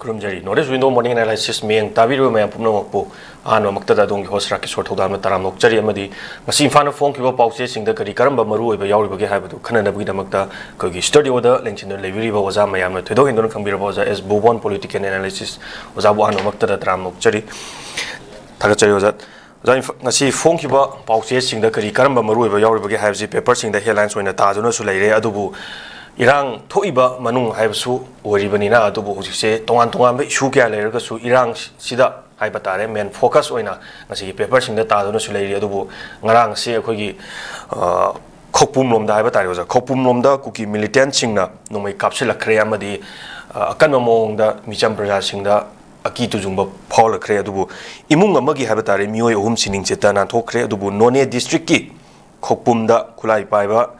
Kurumjari, Norris window morning analysis mean Taviru may Puno, Ano Makta Dong host Rakeshwar Thoudam Taram Chari Amadi, Masim Fan of Fong Kiva Pauses in the Karamba Maru, Yauri Habatu, Canada Vidamaka, Kogi study order, Lenchino Levi was a Mayama, Todo in Kambira as Bobon political analysis was Abuano Makta Tram Chari Takachari was that. Nasi Fong Kiva Pauses in the Karamba Maru, Yauri have the papers in the headlines when the Tazuna Sulaire Adubu. Irang Toiba Manu Haibsu, or Ribanina, Dubu, who say, Tongan, Shuka, Lergasu, Irang, Sida, Hybatare, men focus oina, as he papers in the Tadano Sulay, Dubu, Narang, say a Kogi Kopum Lom, the Hybatare was a Kopum Lomda, Cookie militant singer, no may capsula creamadi, a canamong the Micham Praja singer, a key to Zumba, Paul Crea Dubu, Imunga Magi Hybatare, Mui Hum Sining Chetan and Tokre Dubu, None district key, Kopumda, Kulai Paiba.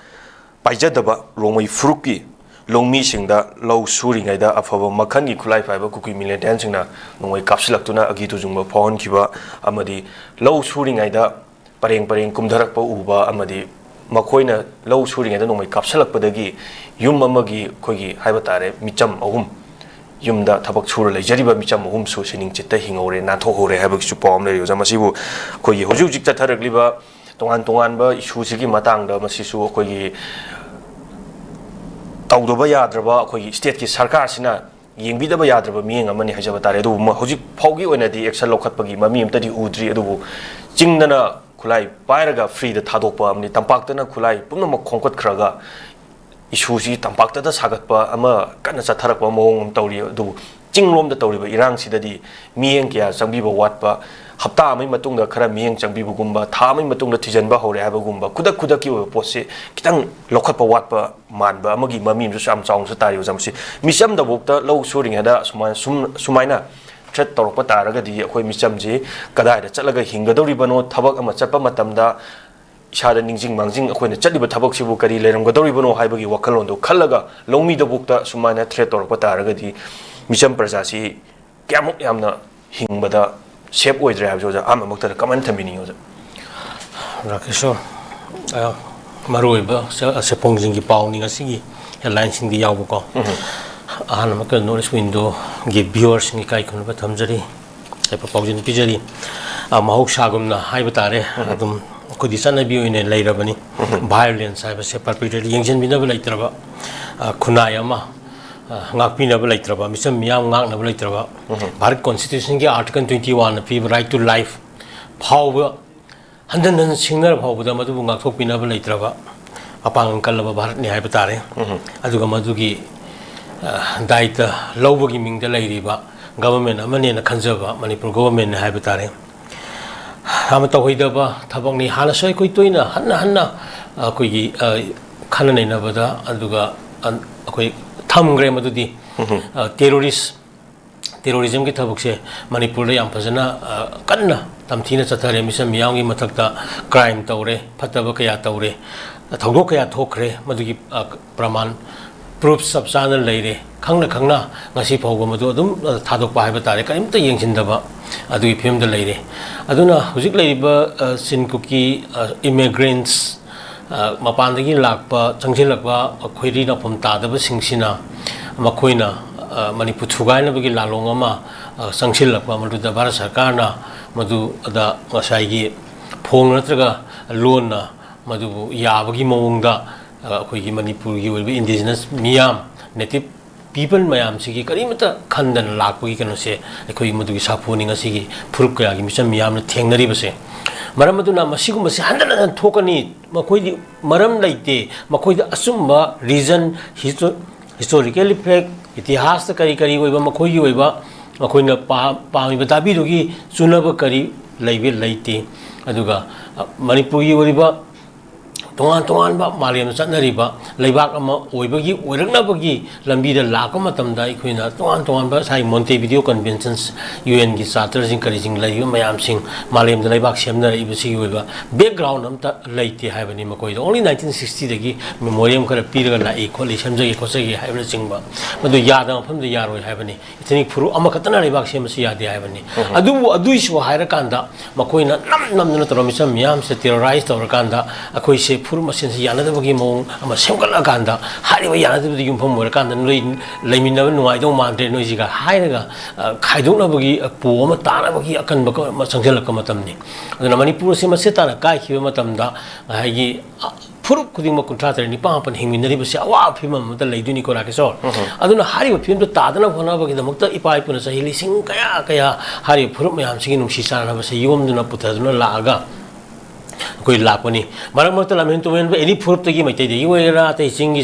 Paijadaba, Romy Fruki, Long Missing the low shooting either of our Makani Kulai Fiber cookie million dancing na, no way capsulactuna, Agito Zumba, Pon Kiba, Amadi, low shooting either, Paring Kumdarakpa Uba, Amadi, Makoina, low shooting either no way capsulac Padagi, Yumamagi, Kogi, Hybatare, Micham Ohum, Yumda Tabak Sura, Jeriba Micham Ohum, so singing Chitahing or Natohore, Habak Supom, Yamasibu, Kogi, Hojukta Taragliba. Tongan ba issue sigi matang da masisu koi tawdoba yadraba koi state ki sarkar sina yengbidaba yadraba miyeng amani hajaba tare du hojik phaugi oina di action lokhatpagi mami amtadi udri adu jingdana khulai pairaga free da thadokpa amni tampaktana khulai pumna khongkot khraga issue si tampakta da sagatpa ama kana chatharakpa mong tawri adu jinglom da tawriba irang sidadi miyeng kya sangbiba watpa Hapta may matong na kara miyeng changbi bugumba, thamay matong na tijan ba hore haba gumba, kudak ki pose, kitang lokat pa wat pa man ba, magi mamim sa chong sa tayo samsi. Misam da bukta low shooting hada sumayna, chat torok pa taraga di ako'y misam ji, kaday da chalaga hinga daw ribano, tabak ama chapa matamda, ishada ningjing mangjing ako'y na chaliba tabak sibu kari lerang daw ribano hay bagi wakalon do, kalaga, long mi da bukta sumayna threat torok pa taraga di, misam prasasi, kiyamok yam na hingbada, Shape with Rabs, I'm a Mokta, comment to meaning. Rakeshwar Maruiba, a supposing pounding a sigi, a lines in the Yabuko. Anamaka notice window, give viewers in the Kaikon, but Tamjari, a proposing Pijari, a Mahok Shagum, Hibatare, Adam Kudisana view in a later bunny, violence, I was a perpetrated young General later about Kunayama. Ngakpina balaitra misam miyam ngak na balaitra Bharat Constitution ki Article 21 fi right to life power handan singar power da madu ngak thokpina balaitra apang kalaba Bharat ni hai batare aduga madugi daita lawbagi mingda lairiba government amane na khanjaba Manipur government hai batare ama tawhidaba thabak ni hala sai koi toina hanna koi gi khana nei na bada aduga koi Tham Madudi terrorism ki thabuk se Manipur yam phajana kanna tamthina chathare misam miyangi mathakta crime tawre phataba kaya tawre thogok kaya thokre madugi praman proof substantial leire khangna ngasi phawga madu adum thadok pa haiba tare kaimta yengchindaba adui phim da leire aduna hujik leiba sinkuki immigrants Mapandagi lakpa, Changsilakpa, Quiri na Pumtada, Singsina, Makoina, Manipur Tugana, Lalongama, Sangsilakpa, Madu the Barasakana, Madu the Masai, Pongatraga, Luna, Madu Yabagi Monga, Manipur, you will be indigenous, Miam, native people, Mayam Sigi, Karimata, Kandan Lak, we can say, a Koimadu Sapuning a Sigi, Purka, Misham Miam, Tengaribase. Maramaduna Masikum was 100 tokeni, Makoi Maram like day, Makoi Asumba, reason, historically peg, it has the Karikari, Makoi, Makoina Pami, Batabidugi, Sunaba Kari, Labi Late, Aduga, Manipuri, Tongan Mariam Sanariba, Labakama, Oibagi, Uranabagi, Lambida Lakamatamda, Quina, Tongan Sai Montevideo Conventions, UN Gisaters encouraging Layu Mayam Sing, Mariam the Labak Shemna, Ibisi, background of late Havani Makoi. Only 1960 the Memoriam Karapira, like coalition, Kosaki, everything, but the Yada from the Yaro Havani. It's any Puru Amakatana Labak Shemsia, the Havani. Aduish Hirakanda, Makoina, Namnatromisam Yam, terrorized or Kanda, Akoise. ꯐꯨꯔꯨꯞ ꯃꯁꯦꯟꯁꯤ ꯌꯥꯅꯗꯕꯒꯤ ꯃꯑꯣꯡ ꯑꯃ ꯁꯦꯝꯒꯠꯂꯀꯥꯟꯗ ꯍꯥꯏꯔꯤꯕ ꯌꯥꯅꯗꯕꯗ ꯌꯨꯝꯐꯝ ꯑꯣꯏꯔꯀꯥꯟꯗ ꯅꯣꯏ ꯂꯩꯃꯤꯟꯅꯕ ꯅꯨꯡꯉꯥꯏꯗꯧ ꯃꯥꯟꯗ꯭ꯔꯦ ꯅꯣꯏꯁꯤꯒ ꯍꯥꯏꯔꯒ ꯈꯥꯏꯗꯣꯛꯅꯕꯒꯤ ꯄꯣ ꯑꯃ ꯇꯥꯅꯕꯒꯤ ꯑꯀꯟꯕ ꯑꯃ ꯆꯪꯁꯤꯜꯂꯛꯄ ꯃꯇꯝꯅꯤ ꯑꯗꯨꯅ ꯃꯅꯤꯄꯨꯔ ꯑꯁꯤ ꯃꯁꯦ ꯇꯥꯅ ꯀꯥꯏꯈꯤꯕ ꯃꯇꯝꯗ ꯍꯥꯏꯒꯤ ꯐꯨꯔꯨꯞ ꯈꯨꯗꯤꯡꯃꯛ 53 ꯅꯤꯄꯥꯟ ꯃꯥꯄꯟ ꯍꯤꯡꯃꯤꯟꯅꯔꯤꯕꯁꯤ ꯑꯋꯥꯕ ꯐꯤꯕꯝ ꯑꯃꯗ ꯂꯩꯗꯣꯏꯅꯤꯀꯣ ꯔꯥꯀꯦꯁꯣꯔ ꯑꯗꯨꯅ ꯍꯥꯏꯔꯤꯕ ꯐꯤꯕꯝꯗꯨ ꯇꯥꯗꯅꯕ ꯍꯣꯠꯅꯕꯒꯤꯗꯃꯛꯇ ꯏꯄꯥ ꯏꯄꯨꯅ ꯆꯍꯤ ꯂꯤꯁꯤꯡ ꯀꯌꯥ ꯍꯥꯏꯔꯤꯕ ꯐꯨꯔꯨꯞ ꯃꯌꯥꯝꯁꯤꯒꯤ ꯅꯨꯡꯁꯤ ꯆꯥꯟꯅꯕꯁꯤ ꯌꯣꯝꯗꯨꯅ ꯄꯨꯊꯗꯨꯅ ꯂꯥꯛꯑꯒ ꯑꯩꯈꯣꯏ ꯂꯥꯛꯄꯅꯤ ꯃꯔꯛ ꯃꯔꯛꯇ ꯂꯝꯍꯦꯟ ꯇꯨꯍꯦꯟꯕ ꯑꯦꯅꯤ ꯐꯨꯔꯨꯞꯇꯒꯤ ꯃꯩꯇꯩꯗꯒꯤ ꯑꯣꯏꯒꯦꯔꯥ ꯑꯇꯩ ꯆꯤꯡꯒꯤ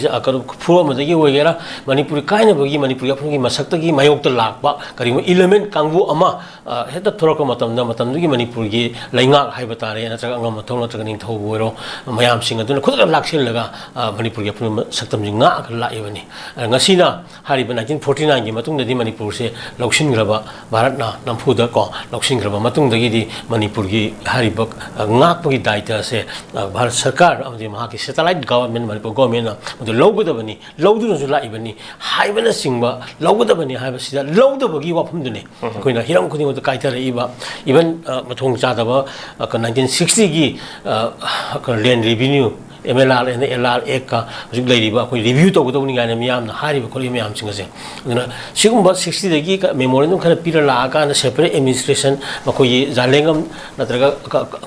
ꯐꯨꯔꯨꯞ ꯑꯃꯗꯒꯤ ꯑꯣꯏꯒꯦꯔꯥ ꯃꯅꯤꯄꯨꯔꯤ ꯀꯥꯏꯅꯕꯒꯤ ꯃꯅꯤꯄꯨꯔꯤ ꯑꯐꯪꯒꯤ ꯃꯁꯛꯇꯒꯤ ꯃꯥꯌꯣꯛꯇ ꯂꯥꯛꯄ ꯀꯔꯤꯒꯨꯝꯕ ꯏꯂꯦꯃꯦꯟ ꯀꯥꯡꯕꯨ ꯑꯃ ꯍꯦꯛꯇ ꯊꯣꯔꯛꯄ ꯃꯇꯝꯗꯨꯒꯤ ꯃꯅꯤꯄꯨꯔꯒꯤ ꯂꯩꯉꯥꯛ ꯍꯥꯏꯕ ꯇꯥꯔꯦ ꯅꯠꯇ꯭ꯔꯒ ꯑꯉꯝ ꯑꯊꯧ ꯅꯠꯇ꯭ꯔꯒ ꯅꯤꯡꯊꯧꯕꯨ ꯑꯣꯏꯔꯣ ꯃꯌꯥꯝꯁꯤꯡ ꯑꯗꯨꯅ ꯈꯨꯗꯛꯇ ꯂꯥꯛꯁꯤꯜꯂꯒ ꯃꯅꯤꯄꯨꯔꯒꯤ ꯑꯄꯨꯟꯕ ꯁꯛꯇꯝꯁꯤ ꯉꯥꯛꯑꯒ ꯂꯥꯛꯏꯕꯅꯤ ꯉꯁꯤꯅ ꯍꯥꯏꯔꯤꯕ 1949ꯒꯤ ꯃꯇꯨꯡꯗꯗꯤ ꯃꯅꯤꯄꯨꯔꯁꯦ ꯂꯧꯁꯤꯟꯈ꯭ꯔꯕ ꯚꯥꯔꯠꯅ ꯅꯝꯐꯨꯗ ꯂꯧꯁꯤꯟꯈ꯭ꯔꯕ ꯃꯇꯨꯡꯗꯒꯤꯗꯤ ꯃꯅꯤꯄꯨꯔꯒꯤ ꯍꯥꯏꯔꯤꯕ ꯉꯥꯛꯄꯒꯤ ꯗꯥꯏꯇ ꯑꯁꯦ ꯚꯥꯔꯠ ꯁꯔꯀꯥꯔ ꯑꯃꯗꯤ ꯃꯍꯥꯛꯀꯤ ꯁꯦꯇꯦꯂꯥꯏꯠ ꯒꯚꯔꯟꯃꯦꯟ ꯃꯅꯤꯄꯨꯔ ꯒꯚꯔꯟꯃꯦꯟꯅ ꯃꯗꯨ ꯂꯧꯒꯗꯕꯅꯤ ꯂꯧꯗꯨꯅꯁꯨ ꯂꯥꯛꯏꯕꯅꯤ ꯍꯥꯏꯕꯅꯆꯤꯡꯕ ꯂꯧꯒꯗꯕꯅꯤ ꯍꯥꯏꯕꯁꯤꯗ ꯂꯧꯗꯕꯒꯤ ꯋꯥꯐꯝꯗꯨꯅꯤ ꯑꯩꯈꯣꯏꯅ ꯍꯤꯔꯝ ꯈꯨꯗꯤꯡꯃꯛꯇ ꯀꯥꯏꯊꯔꯛꯏꯕ ꯏꯚꯟ ꯃꯊꯣꯡ ꯆꯥꯗꯕ 1960ꯒꯤ ꯂꯦꯟ revenue MLR and LR Eka hꯧꯖꯤꯛ ꯂꯩꯔꯤꯕ ꯑꯩꯈꯣꯏ ꯔꯤꯚ꯭ꯌꯨ ꯇꯧꯒꯗꯧꯕꯅꯤ ꯀꯥꯏꯅ ꯃꯤꯌꯥꯝꯅ ꯍꯥꯏꯔꯤꯕ ꯈꯣꯠꯂꯤꯕ ꯃꯌꯥꯝꯁꯤꯡ ꯑꯁꯦ ꯑꯗꯨꯅ ꯁꯤꯒꯨꯝꯕ 60ꯗꯒꯤ ꯃꯦꯃꯣꯔꯦꯟꯗꯝ ꯈꯔ ꯄꯤꯔ ꯂꯥꯛꯑꯀꯥꯟꯗ ꯁꯦꯄꯔꯦꯠ ꯑꯦꯗꯃꯤꯅꯤꯁꯇ꯭ꯔꯦꯁꯟ ꯃꯈꯣꯏꯒꯤ ꯖꯥꯂꯦꯡꯒꯝ ꯅꯠꯇ꯭ꯔꯒ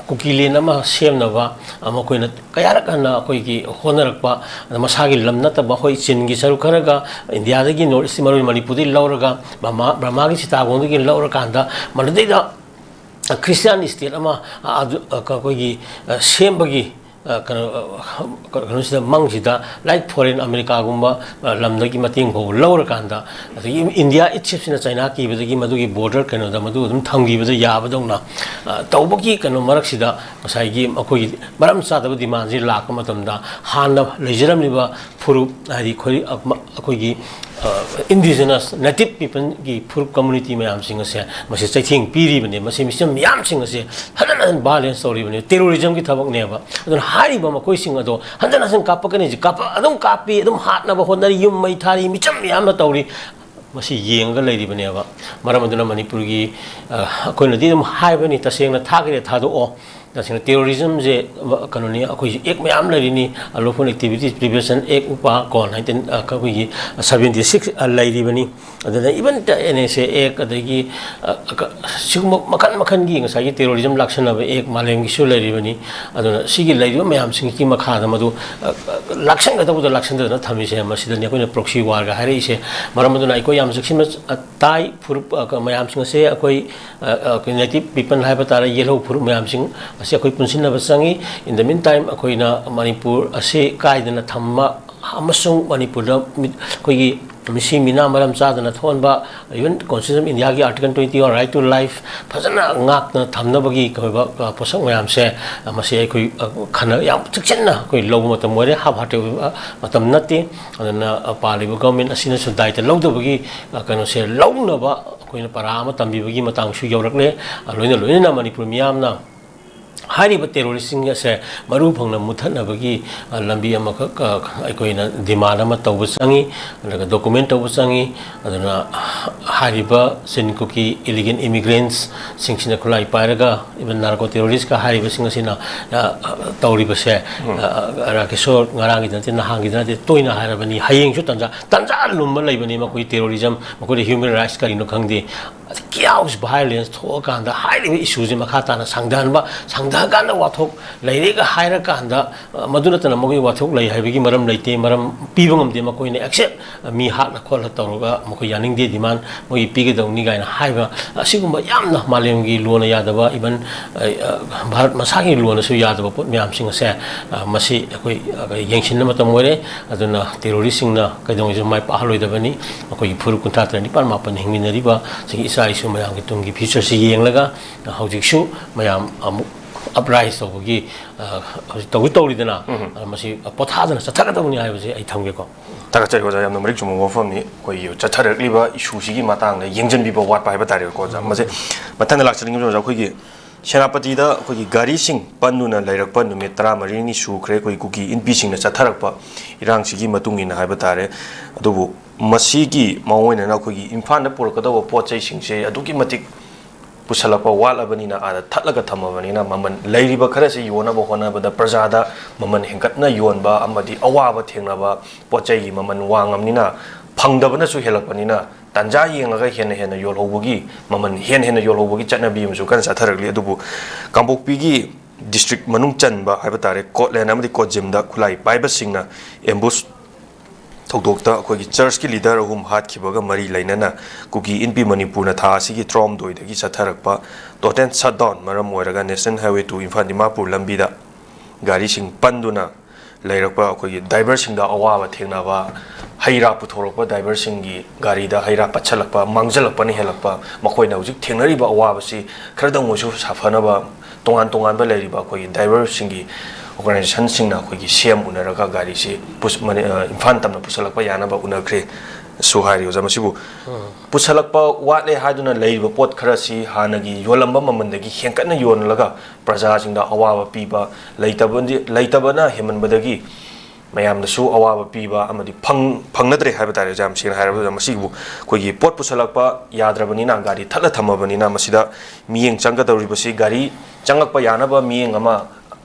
ꯀꯨꯀꯤꯂꯦꯟ ꯑꯃ ꯁꯦꯝꯅꯕ ꯃꯈꯣꯏꯅ ꯀꯌꯥꯔꯛ ꯍꯟꯅ ꯑꯩꯈꯣꯏꯒꯤ ꯍꯣꯠꯅꯔꯛꯄ ꯃꯁꯥꯒꯤ ꯂꯝ ꯅꯠꯇꯕ ꯑꯩꯈꯣꯏ ꯆꯤꯟꯒꯤ ꯁꯔꯨꯛ ꯈꯔꯒ ꯏꯟꯗꯤꯌꯥꯗꯒꯤ ꯅꯣꯔꯠ ꯏꯁ ꯃꯔꯨꯑꯣꯏꯅ ꯃꯅꯤꯄꯨꯔꯗꯒꯤ ꯂꯧꯔꯒ ꯕ꯭ꯔꯍꯃꯥꯒꯤ ꯁꯤꯇꯥꯒꯣꯡꯗꯒꯤ ꯂꯧꯔꯀꯥꯟꯗ ꯃꯗꯨꯗꯩꯗ ꯈ꯭ꯔꯤꯁꯇꯤꯌꯥꯟ ꯁ꯭ꯇꯦꯠ ꯑꯃ ꯑꯩꯈꯣꯏꯒꯤ ꯁꯦꯝꯕꯒꯤ ꯀꯩꯅꯣꯁꯤꯗ ꯃꯪꯁꯤꯗ ꯂꯥꯏꯛ ꯐꯣꯔꯦꯟ ꯑꯃꯦꯔꯤꯀꯥꯒꯨꯝꯕ ꯂꯝꯗꯒꯤ ꯃꯇꯦꯡ ꯐꯥꯎꯕ ꯂꯧꯔꯀꯥꯟda ꯑꯗꯒꯤ ꯏꯟꯗꯤꯌꯥ ꯏꯠꯁꯦꯞꯁꯤꯅ ꯆꯥꯏꯅꯥ ꯀꯤꯕꯗꯒꯤ ꯃꯗꯨꯒꯤ ꯕꯣꯔꯗꯔ ꯀꯩꯅꯣꯗ ꯃꯗꯨ ꯑꯗꯨꯝ ꯊꯝꯈꯤꯕꯗ ꯌꯥꯕꯗꯧꯅ ꯇꯧꯕꯒꯤ ꯀꯩꯅꯣ ꯃꯔꯛꯁꯤꯗ ꯉꯁꯥꯏꯒꯤ ꯑꯩꯈꯣꯏꯒꯤ ꯃꯔꯝ ꯆꯥꯗꯕ ꯗꯤꯃꯥꯟꯁꯤ ꯂꯥꯛꯄ ꯃꯇꯝꯗ ꯍꯥꯟꯅ ꯂꯩꯖꯔꯝꯂꯤꯕ ꯐꯨꯔꯨꯞ ꯍꯥꯏꯗꯤ ꯑꯩꯈꯣꯏꯒꯤ indigenous native people की फुरुप community में आम सिंग से मसे चैथिंग पीरी बने मसे मिसम याम सिंग से हदन violence story बने terrorism की थबक ने बा अदन हारी बम कोई सिंग अदो हदन हसन कापकने जी काप अदम कापी अदम हाथ ना बहोनरी युम मै थारी मिचम याम ना तौरी मसी येंग लैरी बने बा मरम अदन मणिपुर की कोई नदी दम हाई बनी तसेंग ना थागे थादो ओ तसेंग terrorism जे कनोनी अखोई एक में आम लैरीनी लोफोन एक्टिविटीज प्रिवेंशन एक उपा कौन 1976 लैरी बनी अदन इवन NSA एक अदगी सिगम मखन मखन की ngसाई terrorism लाक्सन अब एक मालेम की सु लैरी बनी अदन सिगी लैरी मयाम सिंग की मखा मदु लाक्सन गदबु लाक्सन दना थमिसे मसिदने कोइ proxy war ga हारे इसे मरम अदन अखोई याम सिक्सिम ताई फुरुप मयाम सिंग से अखोई नेटिव पीपल हाइबा तारा येलो फुरुप मयाम सिंग असे अखोई पुनसिन बसंगी इन द मीन टाइम अखोइना मणिपुर असे काइदना थम्मा अमसुंग मणिपुर अखोई मिसी मिना मरम चादना थोनबा इवन कॉन्स्टिट्यूशन इंडिया की आर्टिकल 20 और राइट टू लाइफ फजना ngakna thamnabagi koiba posang mayam se masi koi khana yam chikchenna koi lobu matam more ha bhate matam nati adana palibu government asina su daita lodobagi kano se launaba koina para ama tambibagi matang su yorakle loina manipur miyamna Harib टेरोरिस्टिंग से मरु फंगना मुथनबगी लंबी अमखक अखोइना demand अमा तौब संगी अदगा document तौब संगी अदना हारिब सिनकुकी illegal immigrants सिंगसिना खुलाई पाइरगा इवन नार्को टेरोरिस्ट का हारिब सिंगसिना तौरिबसे राकेशोर ngarang gidante nahang gidante toina harabani hayeng su tanja lumba leibani makoi terrorism makoi human rights ka ino khangdi chaos violence thokanda hairibe issues makha tana sangdanba sangdaganda wathok leirega haira kanda maduna tana magoi wathok lei haibigi maram leite maram pibangam de makoi ne accept mi hat na khol tawroga makoi yaning de demand moi pige dawni gaina haiba asigumba yamna malemgi lona yadaba even bharat masagi lona su yadaba pot myam sing se masi akoi yengsin matam more aduna terrorist singna kaidong je mai pa haloidabani makoi furu kunta trani par mapan hingminariba sigi isai su mayam ki tungi future si yenglaga hojik su mayam uprise tawgi tawridana masi pothadana sathagadawni haibase ai thamge ko ताकचै को जाम नमरिक जुम वफमनि कोइ चथरलिबा issue सिगी मातांग यंजन बिबो वाट पाइबा तारे को जा मजे मथन लाक्चरिंग जो जा खोगी सेनापति दा खोगी गारी सिंग पन्नुना लैरकपा नुमित 13 नि सुख्रे कोइ कुकी इनपी सिंग चथरकपा इरांग सिगी मतुंग इन हाइबा तारे अदुबु मसीगी मावोइना ना खोगी इम्फान दा पुरकदव पोचै सिंग से अदुकी मतिक pusalakpa walabani na ada thatlaga thamabani na maman leiriba kharasi yonaba honabada prajada maman hengkatna yonba amadi awaba thengnaba pochai gi maman wangamni na phangdabana su helakpani na tanja yengaga hena hena yolhobugi maman hena yolhobugi chatnabi amsu kan satharagli adubu kambokpi gi district manung chanba haibatare kotlen amadi kojimda khulai paiba singna ambush थौदोक्ता अखोगी church की leader अहुम हाथ खिबगा मरी लाइनना cookie इनपी Manipur न था सिगी ट्रॉम दोइदगी सथरकपा total shutdown मरम ओइरगा national highway two Imphal Dimapur लंबीदा गाड़ी सिंग पंदुना लेरकपा अखोगी ड्राइवर सिंगदा अवाबा थेंगनाबा हैरा पुथोरकपा ड्राइवर सिंगी गाड़ीदा हैरा पछलकपा मांगजलकपा नि हेलकपा मखोइना हुजिक थेंगनरिबा अवाबसी खरदंगोसु साफनबा तोंगान तोंगानबा लेरिबा अखोगी driver सिंगी organization singna khoi CM unaraga gari si imfan tamna pusalakpa yanaba unakre suhari ojamasibu pusalakpa watle haduna leiba pot khara si hanagi yolamba mamandagi henkatna yonlaga praja singda awawa piba leitabana hemanbadagi mayamdasu awawa piba amadi phangnadre haibatare jam sing hairaba jamasibu khoi pot pusalakpa yadrabani na gari thala thamabani na masida miyeng changga dawribasi gari changakpa yanaba miyeng ama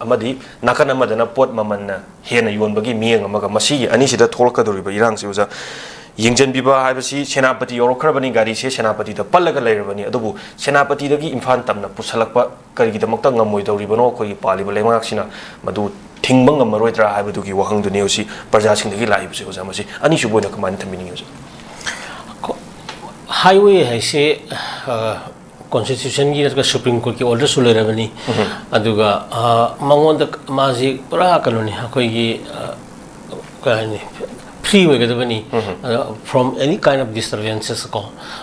amadi nakan amadana pot mamanna hena yonbagi miyeng amaga masigi anisida tholakadoriba irang si uja yingjen biba haibasi senapati yorokhrabani gari se senapati da pallaga leirabani adubu senapati dagi imfan tamna pusalakpa karigidamakta ngamoi dawribano khoi paliba lemaksina madu thingbang ngamaroidra haibadugi wahangndu neusi praja singdagi laibse uja masi anisu boina kaman thambini uja highway haise constitution की नजर supreme court की order Sule रवनी अदुगा मंगों तक माजी परा colony कोई ये कहने free होएगा from any kind of disturbances को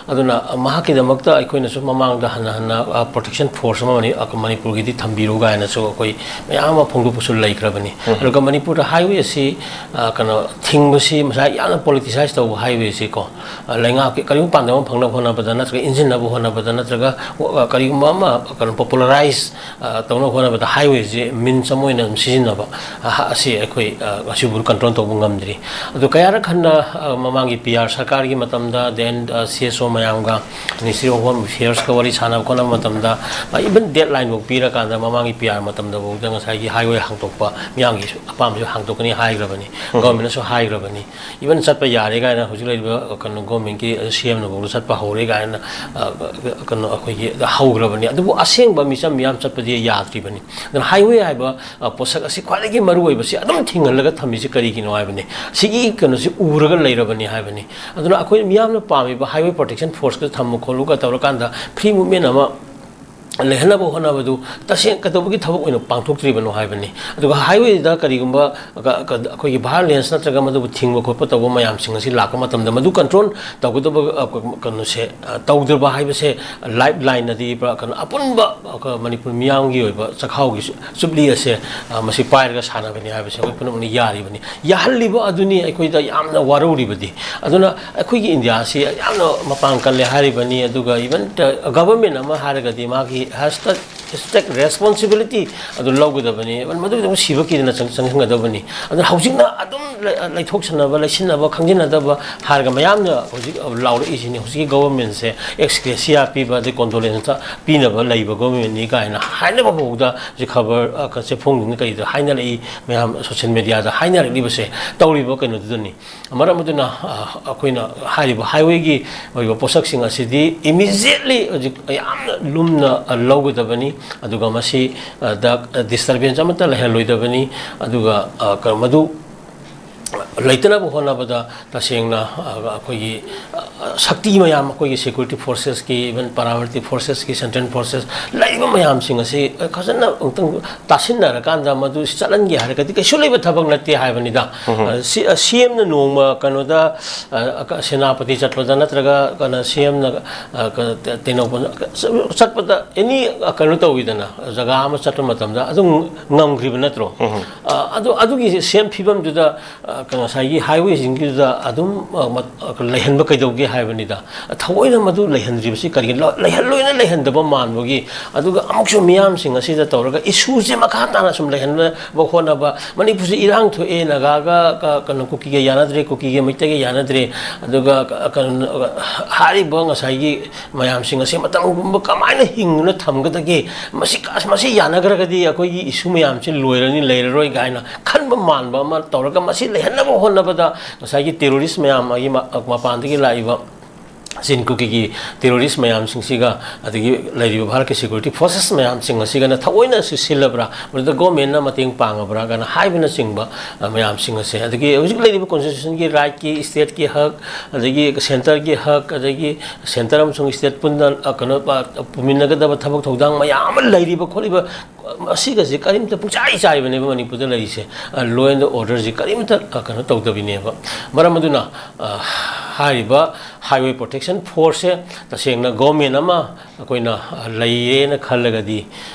अदुना महाकी दमकता कोई नसो ममांग दा हना हना protection force मनी मणिपुर की दी थम्बीरो गाय नसो कोई मैं आम फोंगु पुसुल लाइक रवनी अदुगा मणिपुर हाईवे से कनो थिंग बसी मसा याना politicize तो हाईवे से को लेंगा के करीब पांडव फंगना होना बदना तक इंजन ना होना बदना तक करीब मामा कनो popularize तो ना होना बद हाईवे से मिन समोय न सीजन ना असी कोई असिबुल कंट्रोल तो बुंगमद्री अदु कयार खन्ना ममांगी पीआर सरकार की मतमदा देन सीएसओ मयांगा मिनिस्ट्री ऑफ होम अफेयर्स का वरी छाना कोना मतमदा इवन डेडलाइन वो पीरा कांदा ममांगी पीआर मतमदा वो दंग साई हाईवे हांगतोकपा मियांगी अपाम जो हांगतोकनी हाईग्रबनी गवर्नमेंट सो हाईग्रबनी इवन चटपा यारे गायना हुजु लेबा कनो गवर्नमेंट की सीएम न बोल चटपा होरे गायना कनो अखोई हाउग्रबनी अदु असेंगबा मिसम मियाम चटपदि यात्रिबनी हाईवे हाइबा पोसक असि ख्वाइगी मरु होइबसि अदम थिंगलगा थमिसि करिगिनो हाइबनी सिगी कनो सि उरगा लेरबनी हाइबनी अदुना अखोई मियामना पामिबा हाईवे प्रोटेक्शन फोर्स का थम खोलुगा तवरकांदा फ्री मूवमेंट अमा लेहनबो होनाबदु तसें कतबगी थबक ओइनो पांथोक्त्रिबनो हाइबनी अदुगा हाईवे दा करिगुंबा अखोई भायलेंस नत्रगा मदु थिंगबो खोप तबो मयाम सिंग असि लाक मतमदा मदु कंट्रोल तगुदब कनो से तौदरबा हाइबसे लाइफ लाइन नदी कनो अपुनबा मणिपुर मियांगी ओइबा चखावगी सुबली असे मसि पायरगा सानाबनी हाइबसे ओइ पुनमनि यारिबनी याहल्लिबो अदुनी अखोइदा यामना वारौरिबदी अदुना अखोइगी इंडिया से यामना मपांग कल्ले हारिबनी अदुगा इवन गवर्नमेंट अमा हारगदी मागी has to take responsibility adu logudabani madu dum sibaki na changsangadabani adu housingna adum laithoksanaba laisinaba khangjinadaba harga mayamna hojik laura isini hojik government se excresia piba de condolence pinaba laiba government ni kaina haina babuda je khabar ka se phongni kai da haina lei mayam social media da haina ri base tawriba kaino duni amara maduna akoina hariba highway gi oiba posak sing asidi immediately hojik yamna lumna logudabani aduga masi da disturbance amata leheloidabani aduga madu laitana bo hona bada tasengna akhoi shakti mayam akhoi security forces ki even paramilitary forces ki central forces laiba mayam sing ase khazana ungtang tasinna rakanda madu chalan gi harakati kai sulaiba thabak natte haibani da cm na nongma kano da senapati chatpada natraga kana cm na teno chatpada any kano tawidana jaga ama chatma matamda adu ngamgriba natro adu gi cm phibam juda ꯉꯁꯥꯏꯒꯤ ꯍꯥꯏꯋꯦꯁꯤꯡꯒꯤꯗꯨꯗ ꯑꯗꯨꯝ ꯂꯩꯍꯟꯕ ꯀꯩꯗꯧꯒꯦ ꯍꯥꯏꯕꯅꯤꯗ ꯊꯑꯣꯏꯅ ꯃꯗꯨ ꯂꯩꯍꯟꯗ꯭ꯔꯤꯕꯁꯤ ꯀꯔꯤꯒꯤꯅꯣ ꯂꯣꯏꯅ ꯂꯩꯍꯟꯗꯕ ꯃꯥꯟꯕꯒꯤ ꯑꯗꯨꯒ ꯑꯃꯨꯛꯁꯨ ꯃꯤꯌꯥꯝꯁꯤꯡ ꯑꯁꯤꯗ ꯇꯧꯔꯒ ꯏꯁꯨꯁꯦ ꯃꯈꯥ ꯇꯥꯅ ꯁꯨꯝ ꯂꯩꯍꯟꯕ ꯍꯣꯠꯅꯕ ꯃꯅꯤꯄꯨꯔꯁꯤ ꯏꯔꯥꯡ ꯊꯣꯛꯑꯦ ꯅꯥꯒꯥꯒ ꯀꯩꯅꯣ ꯀꯨꯀꯤꯒ ꯌꯥꯅꯗ꯭ꯔꯦ ꯀꯨꯀꯤꯒ ꯃꯩꯇꯩꯒ ꯌꯥꯅꯗ꯭ꯔꯦ ꯑꯗꯨꯒ ꯍꯥꯏꯔꯤꯕ ꯉꯁꯥꯏꯒꯤ ꯃꯌꯥꯝꯁꯤꯡ ꯑꯁꯤ ꯃꯇꯝꯒꯨꯝꯕ ꯀꯃꯥꯏꯅ ꯍꯤꯡꯗꯨꯅ ꯊꯝꯒꯗꯒꯦ ꯃꯁꯤ ꯌꯥꯅꯈ꯭ꯔꯒꯗꯤ ꯑꯩꯈꯣꯏꯒꯤ ꯏꯁꯨ ꯃꯌꯥꯝꯁꯤ ꯂꯣꯏꯔꯅꯤ ꯂꯩꯔꯔꯣꯏ ꯀꯥꯏꯅ ꯈꯟꯕ ꯃꯥꯟꯕ ꯑꯃ ꯇꯧꯔꯒ ꯃꯁꯤ ꯂꯩꯍꯟꯅꯕ ꯍꯣꯠꯅꯕꯗ ꯉꯁꯥꯏꯒꯤ ꯇꯦꯔꯣꯔꯤꯁ ꯃꯌꯥꯝ ꯃꯄꯥꯟꯗꯒꯤ ꯂꯥꯛꯏꯕ ꯆꯤꯟ-ꯀꯨꯀꯤꯒꯤ ꯇꯦꯔꯣꯔꯤꯁ ꯃꯌꯥꯝꯁꯤꯡꯁꯤꯒ ꯑꯗꯒꯤ ꯂꯩꯔꯤꯕ ꯚꯥꯔꯠꯀꯤ ꯁꯦꯀ꯭ꯌꯨꯔꯤꯇꯤ ꯐꯣꯔꯁꯦꯁ ꯃꯌꯥꯝꯁꯤꯡ ꯑꯁꯤꯒꯅ ꯊꯑꯣꯏꯅ ꯁꯤꯜꯂꯕ꯭ꯔꯥ ꯃꯗꯨꯗ ꯒꯣꯔꯃꯦꯟꯅ ꯃꯇꯦꯡ ꯄꯥꯡꯉꯕ꯭ꯔꯥ ꯀꯥꯏꯅ ꯍꯥꯏꯕꯅꯆꯤꯡꯕ ꯃꯌꯥꯝꯁꯤꯡ ꯑꯁꯦ ꯑꯗꯒꯤ ꯍꯧꯖꯤꯛ ꯂꯩꯔꯤꯕ ꯀꯣꯟꯁꯇꯤꯇ꯭ꯌꯨꯁꯟꯒꯤ ꯔꯥꯏꯠꯀꯤ ꯁ꯭ꯇꯦꯠꯀꯤ ꯍꯛ ꯑꯗꯒꯤ ꯁꯦꯟꯇꯔꯒꯤ ꯍꯛ ꯑꯗꯒꯤ ꯁꯦꯟꯇꯔ ꯑꯃꯁꯨꯡ ꯁ꯭ꯇꯦꯠ ꯄꯨꯟꯅ ꯀꯩꯅꯣ ꯄꯨꯃꯤꯟꯅꯒꯗꯕ ꯊꯕꯛ ꯊꯧꯗꯥꯡ ꯃꯌꯥꯝ ꯑꯃ ꯂꯩꯔꯤꯕ ꯈꯣꯠꯂꯤꯕ ꯑꯁꯤꯒꯁꯦ ꯀꯔꯤꯝꯇ ꯄꯨꯡꯆꯥꯏ ꯆꯥꯏꯕꯅꯦꯕ ꯃꯅꯤꯄꯨꯔꯗ ꯂꯩꯔꯤꯁꯦ ꯂꯣ ꯑꯦꯟ ꯑꯣꯔꯗꯔꯁꯤ ꯀꯔꯤꯝꯇ ꯀꯩꯅꯣ ꯇꯧꯗꯕꯤꯅꯦꯕ ꯃꯔꯝ ꯑꯗꯨꯅ ꯍꯥꯏꯔꯤꯕ ꯍꯥꯏꯋꯦ ꯄ꯭ꯔꯣꯇꯦꯛꯁꯟ ꯐꯣꯔꯁꯁꯦ ꯇꯁꯦꯡꯅ ꯒꯣꯔꯃꯦꯟ ꯑꯃ ꯑꯩꯈꯣꯏꯅ ꯂꯩꯔꯦꯅ ꯈꯜꯂꯒꯗꯤ